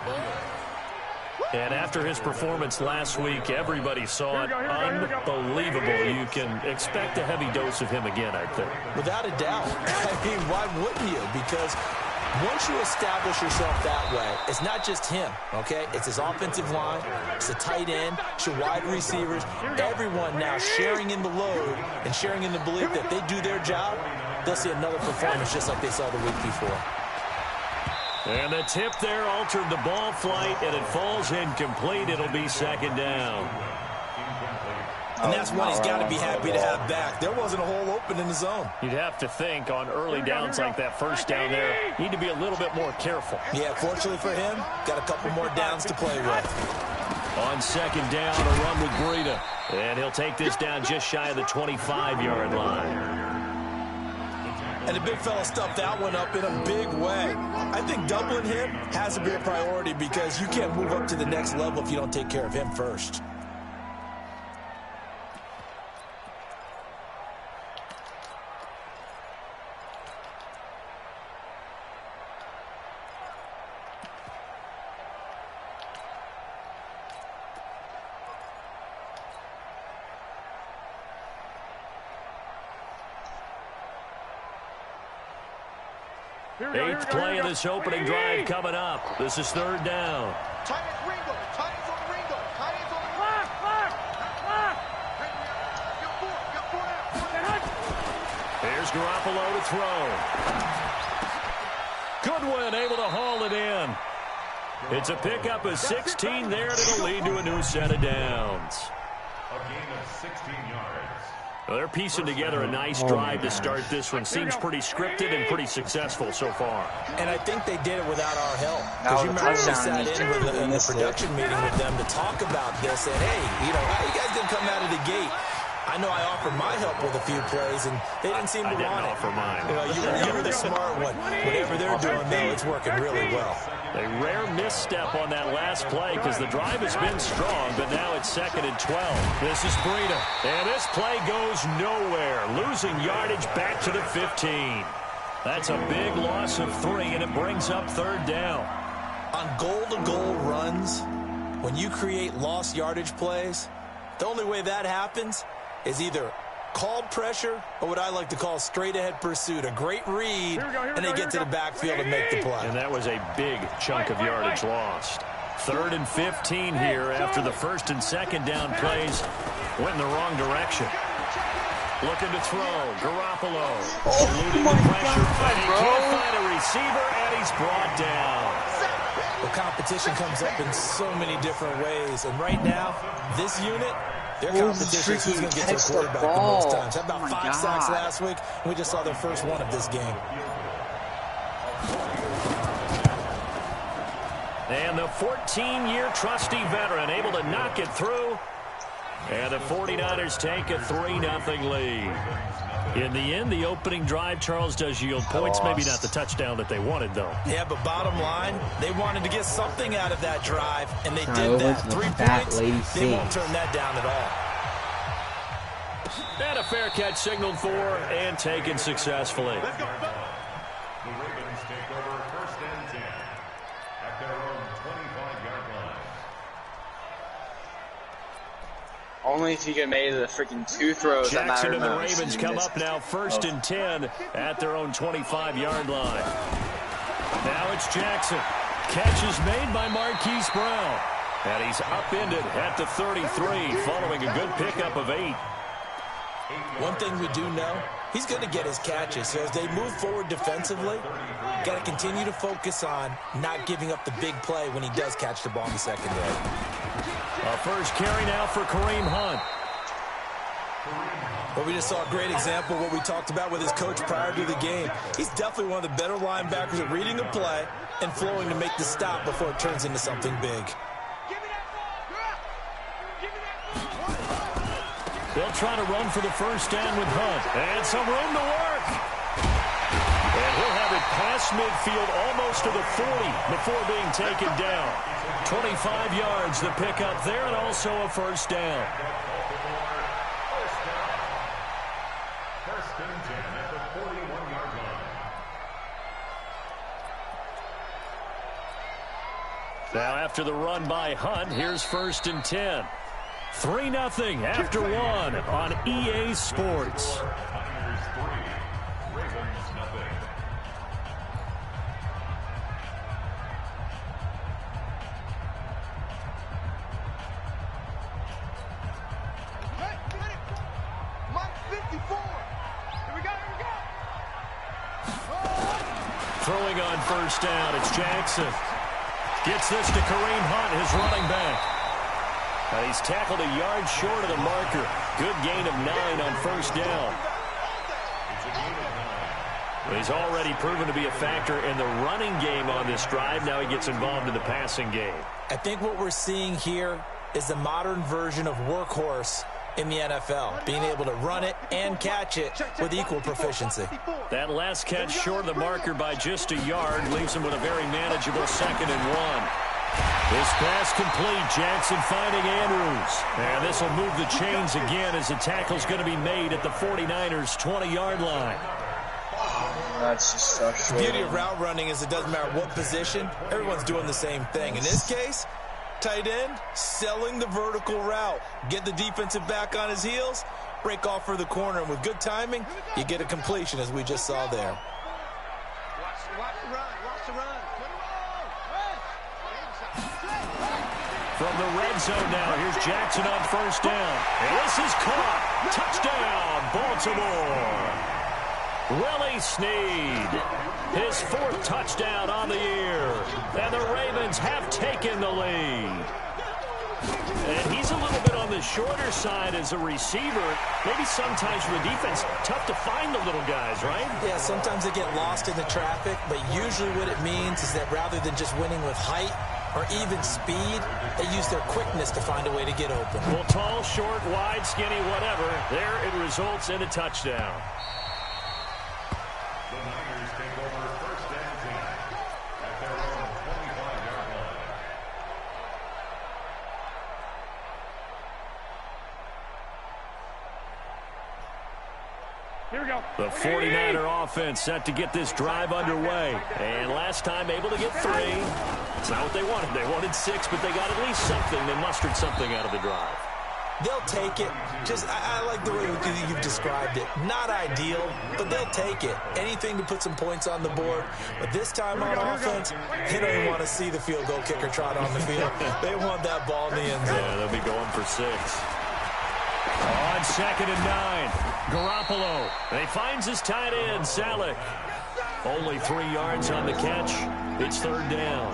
And after his performance last week, everybody saw it. Unbelievable. You can expect a heavy dose of him again, I think. Without a doubt. I mean, why wouldn't you? Because once you establish yourself that way, it's not just him, okay? It's his offensive line, it's the tight end, it's your wide receivers, everyone now sharing in the load and sharing in the belief that if they do their job, they'll see another performance just like they saw the week before. And the tip there altered the ball flight, and it falls incomplete. It'll be 2nd down. And that's one he's got to be happy to have back. There wasn't a hole open in the zone. You'd have to think on early downs like that first down there, need to be a little bit more careful. Yeah, fortunately for him, got a couple more downs to play with. On 2nd down, a run with Breida. And he'll take this down just shy of the 25-yard line. And the big fella stuffed that one up in a big way. I think doubling him has to be a priority because you can't move up to the next level if you don't take care of him first. Eighth play of this opening drive coming up. This is 3rd down. Here's Garoppolo to throw. Goodwin able to haul it in. It's a pickup of 16 there, and it'll lead to a new set of downs. A gain of 16 yards. Well, they're piecing together a nice drive to start this one. Seems pretty scripted and pretty successful so far. And I think they did it without our help. Because you remember we sat in the production meeting with them to talk about this. And, hey, you know, how you guys didn't come out of the gate? I know I offered my help with a few plays, and they didn't seem to want it. I didn't offer mine. You know, you were the smart one. Whatever they're doing, though, it's working really well. A rare misstep on that last play because the drive has been strong, but now it's 2nd and 12. This is Breida, and this play goes nowhere. Losing yardage back to the 15. That's a big loss of 3, and it brings up 3rd down. On goal-to-goal runs, when you create lost yardage plays, the only way that happens is either called pressure or what I like to call straight-ahead pursuit. A great read, and they get to the backfield and make the play. And that was a big chunk of yardage lost. 3rd and 15 here after the 1st and 2nd down plays went in the wrong direction. Looking to throw. Garoppolo. Eluding the pressure. He can't find a receiver, and he's brought down. The competition comes up in so many different ways. And right now, this unit, their competition is who's going to get their quarterback the most times. Had about 5 sacks last week, and we just saw their first one of this game. And the 14-year trusty veteran able to knock it through. And the 49ers take a 3-0 lead. In the end, the opening drive, Charles, does yield points. Maybe not the touchdown that they wanted, though. Yeah, but bottom line, they wanted to get something out of that drive, and they did that. 3 points, they won't turn that down at all. And a fair catch signaled for and taken successfully. The Ravens take over 1st and 10 at their own 25-yard line. Only if he could have made the freaking 2 throws that mattered Jackson and the most. Ravens come up now 1st and 10 at their own 25-yard line. Now it's Jackson. Catch is made by Marquise Brown. And he's upended at the 33 following a good pickup of 8. One thing we do know, he's going to get his catches. So as they move forward defensively, got to continue to focus on not giving up the big play when he does catch the ball in the secondary. A first carry now for Kareem Hunt. Well, we just saw a great example of what we talked about with his coach prior to the game. He's definitely one of the better linebackers at reading a play and flowing to make the stop before it turns into something big. They'll try to run for the first down with Hunt. And some room to work. And he'll have it past midfield almost to the 40 before being taken down. 25 yards the pickup there, and also a first down. First and 10 at the 41-yard line. Now after the run by Hunt, here's 1st and 10. 3-0 after 1 on EA Sports. Pioneers 3, Ravens nothing. Throwing on first down, it's Jackson. Gets this to Kareem Hunt, his running back. And he's tackled a yard short of the marker. Good gain of 9 on first down. He's already proven to be a factor in the running game on this drive. Now he gets involved in the passing game. I think what we're seeing here is the modern version of workhorse in the NFL, being able to run it and catch it with equal proficiency. That last catch short of the marker by just a yard leaves him with a very manageable 2nd and 1. This pass complete. Jackson finding Andrews. And this will move the chains again as the tackle's going to be made at the 49ers' 20-yard line. That's just so short. The beauty of route running is it doesn't matter what position, everyone's doing the same thing. In this case, tight end, selling the vertical route. Get the defensive back on his heels, break off for the corner, and with good timing, you get a completion as we just saw there. From the red zone now, here's Jackson on first down. And this is caught. Touchdown, Baltimore. Willie Snead, his 4th touchdown on the year. And the Ravens have taken the lead. And he's a little bit on the shorter side as a receiver. Maybe sometimes for the defense, tough to find the little guys, right? Yeah, sometimes they get lost in the traffic, but usually what it means is that rather than just winning with height or even speed, they use their quickness to find a way to get open. Well, tall, short, wide, skinny, whatever, there it results in a touchdown. The Niners take over 1st and 10 at their own 25-yard line. Here we go. The 49er offense set to get this drive underway. And last time able to get 3. It's not what they wanted. They wanted 6, but they got at least something. They mustered something out of the drive. They'll take it. I like the way you've described it. Not ideal, but they'll take it. Anything to put some points on the board. But this time on offense, they don't even want to see the field goal kicker trot on the field. They want that ball in the end zone. Yeah, they'll be going for 6. On 2nd and 9, Garoppolo. And he finds his tight end, Salek. Only 3 yards on the catch. It's 3rd down.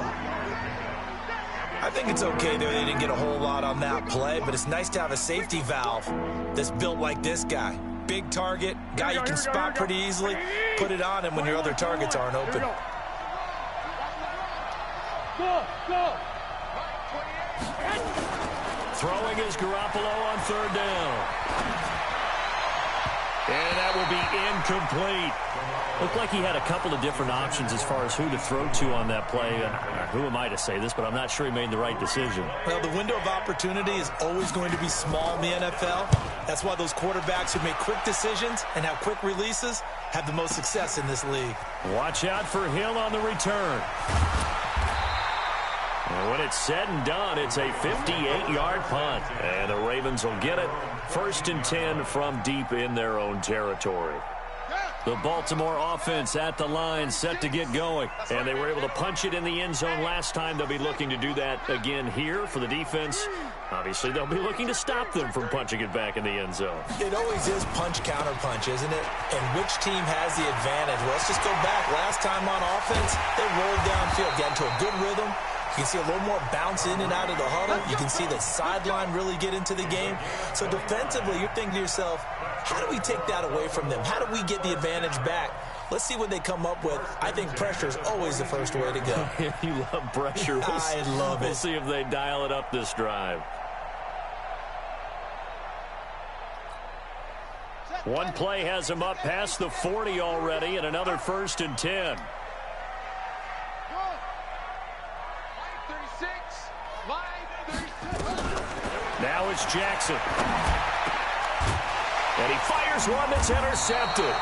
I think it's okay there. They didn't get a whole lot on that play, but it's nice to have a safety valve that's built like this guy. Big target, guy you can spot pretty easily. Put it on him when your other targets aren't open. Throwing is Garoppolo on 3rd down. And that will be incomplete. Looked like he had a couple of different options as far as who to throw to on that play. Who am I to say this, but I'm not sure he made the right decision. Well, the window of opportunity is always going to be small in the NFL. That's why those quarterbacks who make quick decisions and have quick releases have the most success in this league. Watch out for Hill on the return. And when it's said and done, it's a 58-yard punt. And the Ravens will get it. 1st and 10 from deep in their own territory. The Baltimore offense at the line, set to get going. And they were able to punch it in the end zone last time. They'll be looking to do that again here for the defense. Obviously, they'll be looking to stop them from punching it back in the end zone. It always is punch-counter-punch, isn't it? And which team has the advantage? Well, let's just go back. Last time on offense, they rolled downfield, got into a good rhythm. You can see a little more bounce in and out of the huddle. You can see the sideline really get into the game. So defensively, you're thinking to yourself, how do we take that away from them? How do we get the advantage back? Let's see what they come up with. I think pressure is always the first way to go. You love pressure. I love it. We'll see if they dial it up this drive. One play has him up past the 40 already, and another 1st and 10. Now it's Jackson. And he fires one that's intercepted.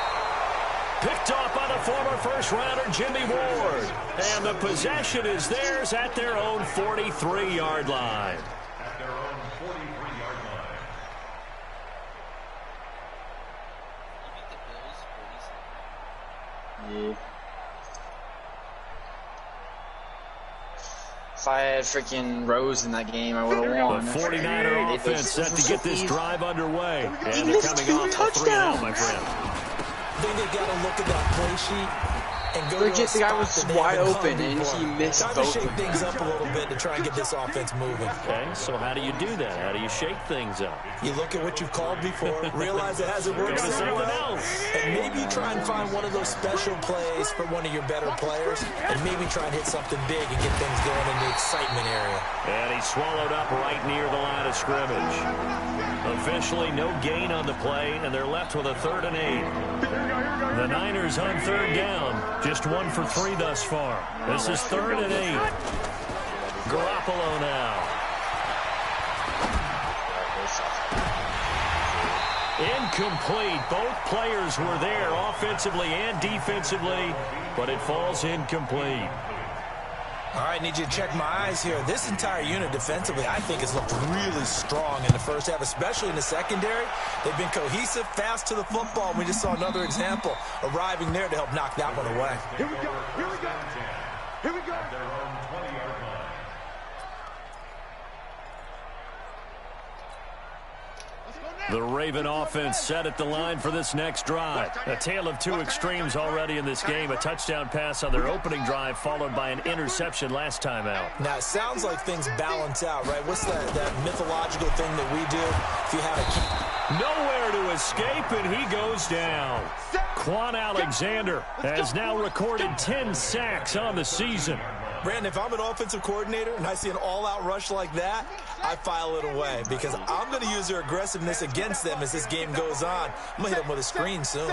Picked off by the former first-rounder Jimmy Ward. And the possession is theirs at their own 43-yard line. At their own 43-yard line. Yeah. If I had freaking Rose in that game, I would have won. The 49er offense set to get this drive underway. And they're coming off a 3-and-out, my friend. I think they got to look at that play sheet and go Legit, to the guy was wide open, and he missed both. Time to shake things up a little bit to try and get this offense moving. Okay, so how do you do that? How do you shake things up? You look at what you've called before, realize it hasn't worked so well, and maybe you try and find one of those special plays for one of your better players, and maybe try and hit something big and get things going in the excitement area. And he swallowed up right near the line of scrimmage. Officially no gain on the play, and they're left with a 3rd and 8. The Niners on 3rd down. Just 1 for 3 thus far. This is 3rd and 8. Garoppolo now. Incomplete. Both players were there offensively and defensively, but it falls incomplete. All right, need you to check my eyes here. This entire unit defensively, I think, has looked really strong in the first half, especially in the secondary. They've been cohesive, fast to the football. We just saw another example arriving there to help knock that one away. Here we go. Here we go. Here we go. At their own 20-yard line. The Raven offense set at the line for this next drive. A tale of two extremes already in this game. A touchdown pass on their opening drive, followed by an interception last time out. Now, it sounds like things balance out, right? What's that mythological thing that we do? If you have a key. Nowhere to escape, and he goes down. Quan Alexander has now recorded 10 sacks on the season. Brandon, if I'm an offensive coordinator and I see an all-out rush like that, I file it away because I'm going to use their aggressiveness against them as this game goes on. I'm going to hit them with a screen soon.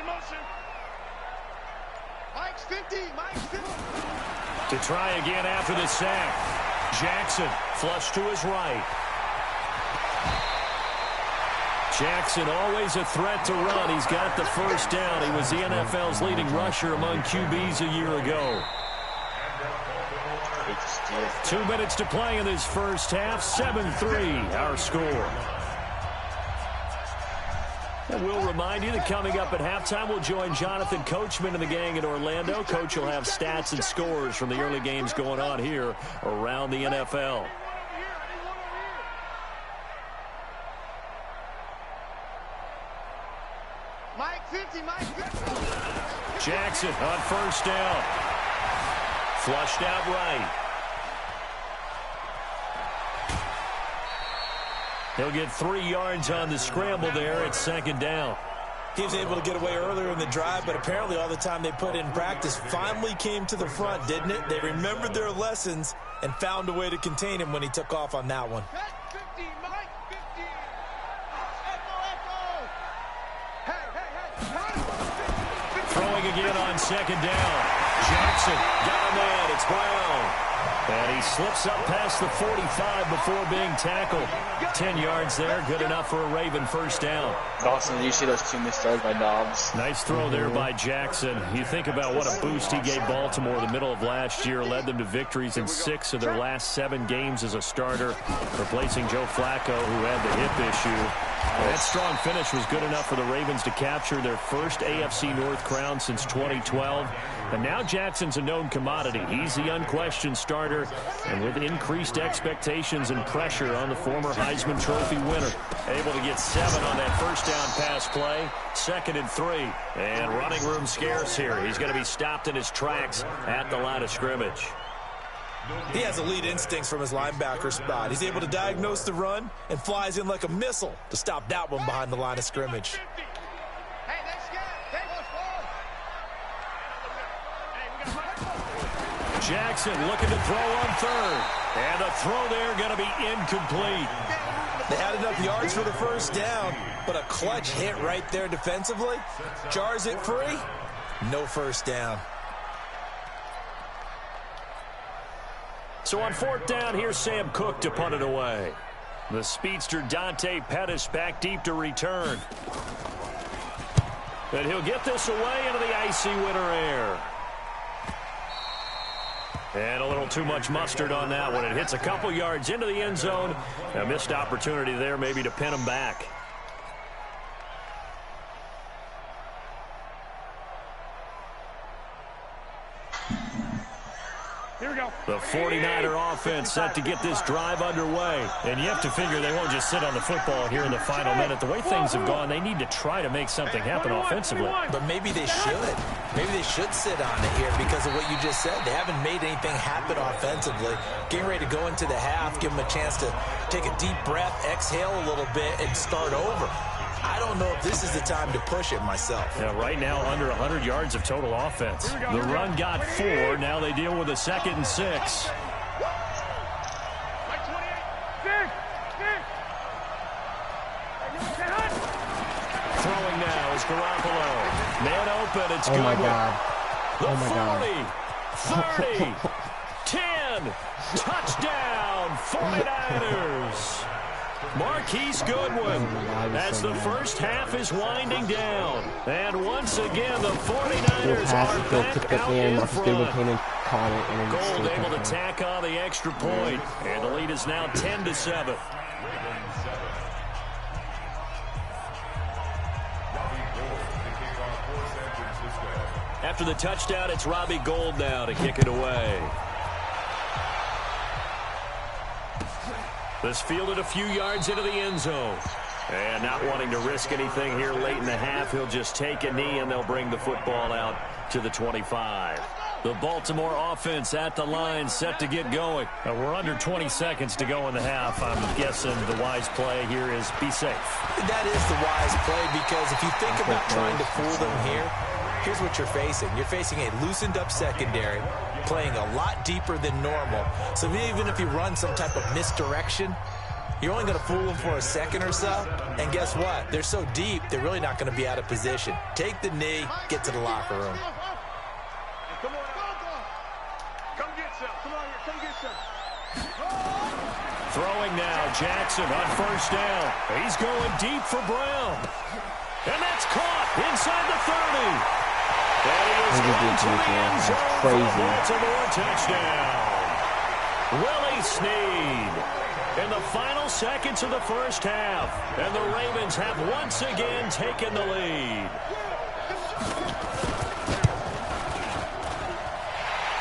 Motion. Mike's 50. To try again after the sack. Jackson flush to his right. Jackson always a threat to run. He's got the first down. He was the NFL's leading rusher among QBs a year ago. 2 minutes to play in this first half. 7-3 our score. And we'll remind you that coming up at halftime, we'll join Jonathan Coachman and the gang in Orlando. Coach will have stats and scores from the early games going on here around the NFL. Jackson on first down. Flushed out right. He'll get 3 yards on the scramble there at second down. He was able to get away earlier in the drive, but apparently all the time they put in practice finally came to the front, didn't it? They remembered their lessons and found a way to contain him when he took off on that one. Throwing again on second down. Jackson got a man. It's Brown. And he slips up past the 45 before being tackled. 10 yards there. Good enough for a Raven first down. Dawson, you see those 2 missed throws by Dobbs? Nice throw there by Jackson. You think about what a boost he gave Baltimore the middle of last year. Led them to victories in 6 of their last 7 games as a starter, replacing Joe Flacco, who had the hip issue. That strong finish was good enough for the Ravens to capture their first AFC North crown since 2012. And now Jackson's a known commodity. He's the unquestioned starter, and with increased expectations and pressure on the former Heisman Trophy winner. Able to get 7 on that first down pass play. 2nd and 3. And running room scarce here. He's going to be stopped in his tracks at the line of scrimmage. He has elite instincts from his linebacker spot. He's able to diagnose the run and flies in like a missile to stop that one behind the line of scrimmage. Jackson looking to throw on third. And the throw there going to be incomplete. They had enough yards for the first down, but a clutch hit right there defensively. Jars it free. No first down. So on 4th down, here's Sam Cook to punt it away. The speedster Dante Pettis back deep to return. And he'll get this away into the icy winter air. And a little too much mustard on that one. It hits a couple yards into the end zone. A missed opportunity there maybe to pin him back. Here we go. The 49er offense set to get this drive underway. And you have to figure they won't just sit on the football here in the final minute. The way things have gone, they need to try to make something happen offensively. But maybe they should. Maybe they should sit on it here because of what you just said. They haven't made anything happen offensively. Getting ready to go into the half, give them a chance to take a deep breath, exhale a little bit, and start over. I don't know if this is the time to push it myself. Yeah, right now under 100 yards of total offense. The run got 4. Now they deal with a 2nd and 6. Throwing now is Garoppolo. Man open. It's Oh my God. The Oh my 40, God. 30, 10. Touchdown, 49ers. Marquise Goodwin as the first half is winding down. And once again, the 49ers are back out in front. Gold able to tack on the extra point. And the lead is now 10-7. After the touchdown, it's Robbie Gould now to kick it away. This fielded a few yards into the end zone. And not wanting to risk anything here late in the half, he'll just take a knee and they'll bring the football out to the 25. The Baltimore offense at the line, set to get going. We're under 20 seconds to go in the half. I'm guessing the wise play here is be safe. That is the wise play, because if you think about trying to fool them here, here's what you're facing. You're facing a loosened up secondary, playing a lot deeper than normal. So even if you run some type of misdirection, you're only going to fool them for a second or so. And guess what? They're so deep, they're really not going to be out of position. Take the knee, get to the locker room. Throwing now, Jackson on first down. He's going deep for Brown. And that's caught inside the 30. And he is into the end zone for a Baltimore touchdown. Willie Snead in the final seconds of the first half. And the Ravens have once again taken the lead.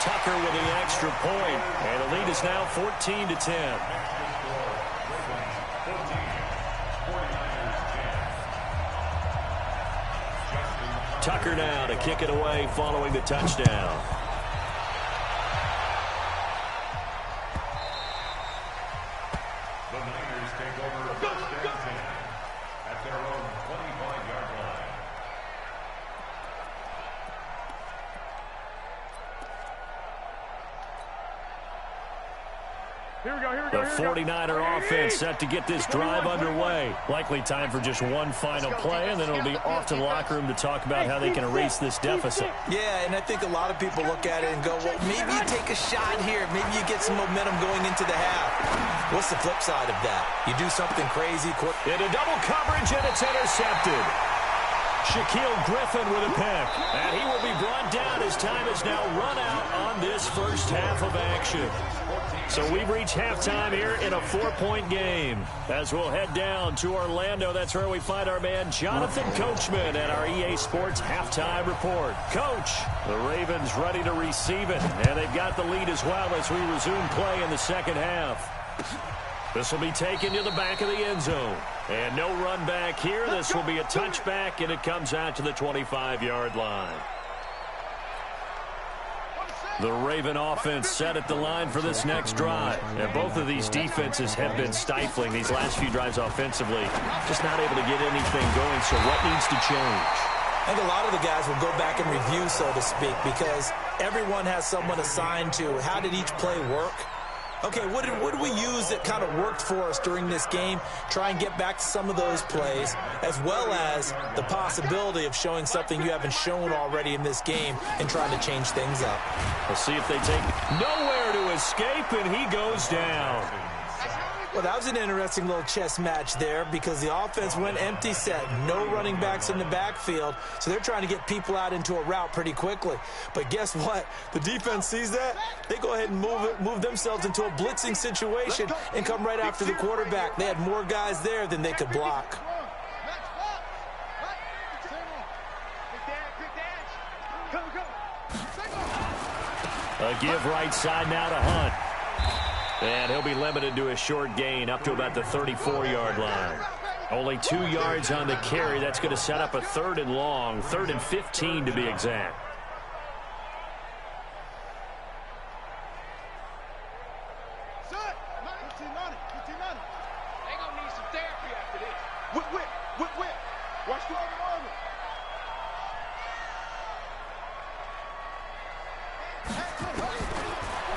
Tucker with the extra point. And the lead is now 14-10. Tucker now to kick it away following the touchdown. The Niners take over first and 10 at their own 25-yard line. The 49er offense set to get this drive underway. Likely time for just one final play, and then it'll be off to the locker room to talk about how they can erase this deficit. Yeah, and I think a lot of people look at it and go, well, maybe you take a shot here. Maybe you get some momentum going into the half. What's the flip side of that? You do something crazy quick. Into double coverage, and it's intercepted. Shaquille Griffin with a pick. And he will be brought down as time is now run out on this first half of action. So we've reached halftime here in a 4-point game. As we'll head down to Orlando, that's where we find our man Jonathan Coachman at our EA Sports Halftime Report. Coach, the Ravens ready to receive it, and they've got the lead as well as we resume play in the second half. This will be taken to the back of the end zone. And no run back here. This will be a touchback, and it comes out to the 25-yard line. The Raven offense set at the line for this next drive. And both of these defenses have been stifling these last few drives offensively. Just not able to get anything going, so what needs to change? I think a lot of the guys will go back and review, so to speak, because everyone has someone assigned to how did each play work. Okay, what did we use that kind of worked for us during this game? Try and get back to some of those plays, as well as the possibility of showing something you haven't shown already in this game and trying to change things up. We'll see if they take nowhere to escape, and he goes down. Well, that was an interesting little chess match there because the offense went empty set. No running backs in the backfield, so they're trying to get people out into a route pretty quickly. But guess what? The defense sees that. They go ahead and move themselves into a blitzing situation and come right after the quarterback. They had more guys there than they could block. A give right side now to Hunt. And he'll be limited to a short gain up to about the 34-yard line. Only 2 yards on the carry. That's going to set up a 3rd and long, 3rd and 15 to be exact.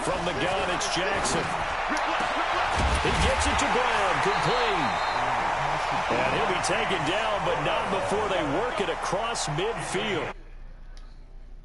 From the gun, it's Jackson. He gets it to Brown, complete. And he'll be taken down, but not before they work it across midfield.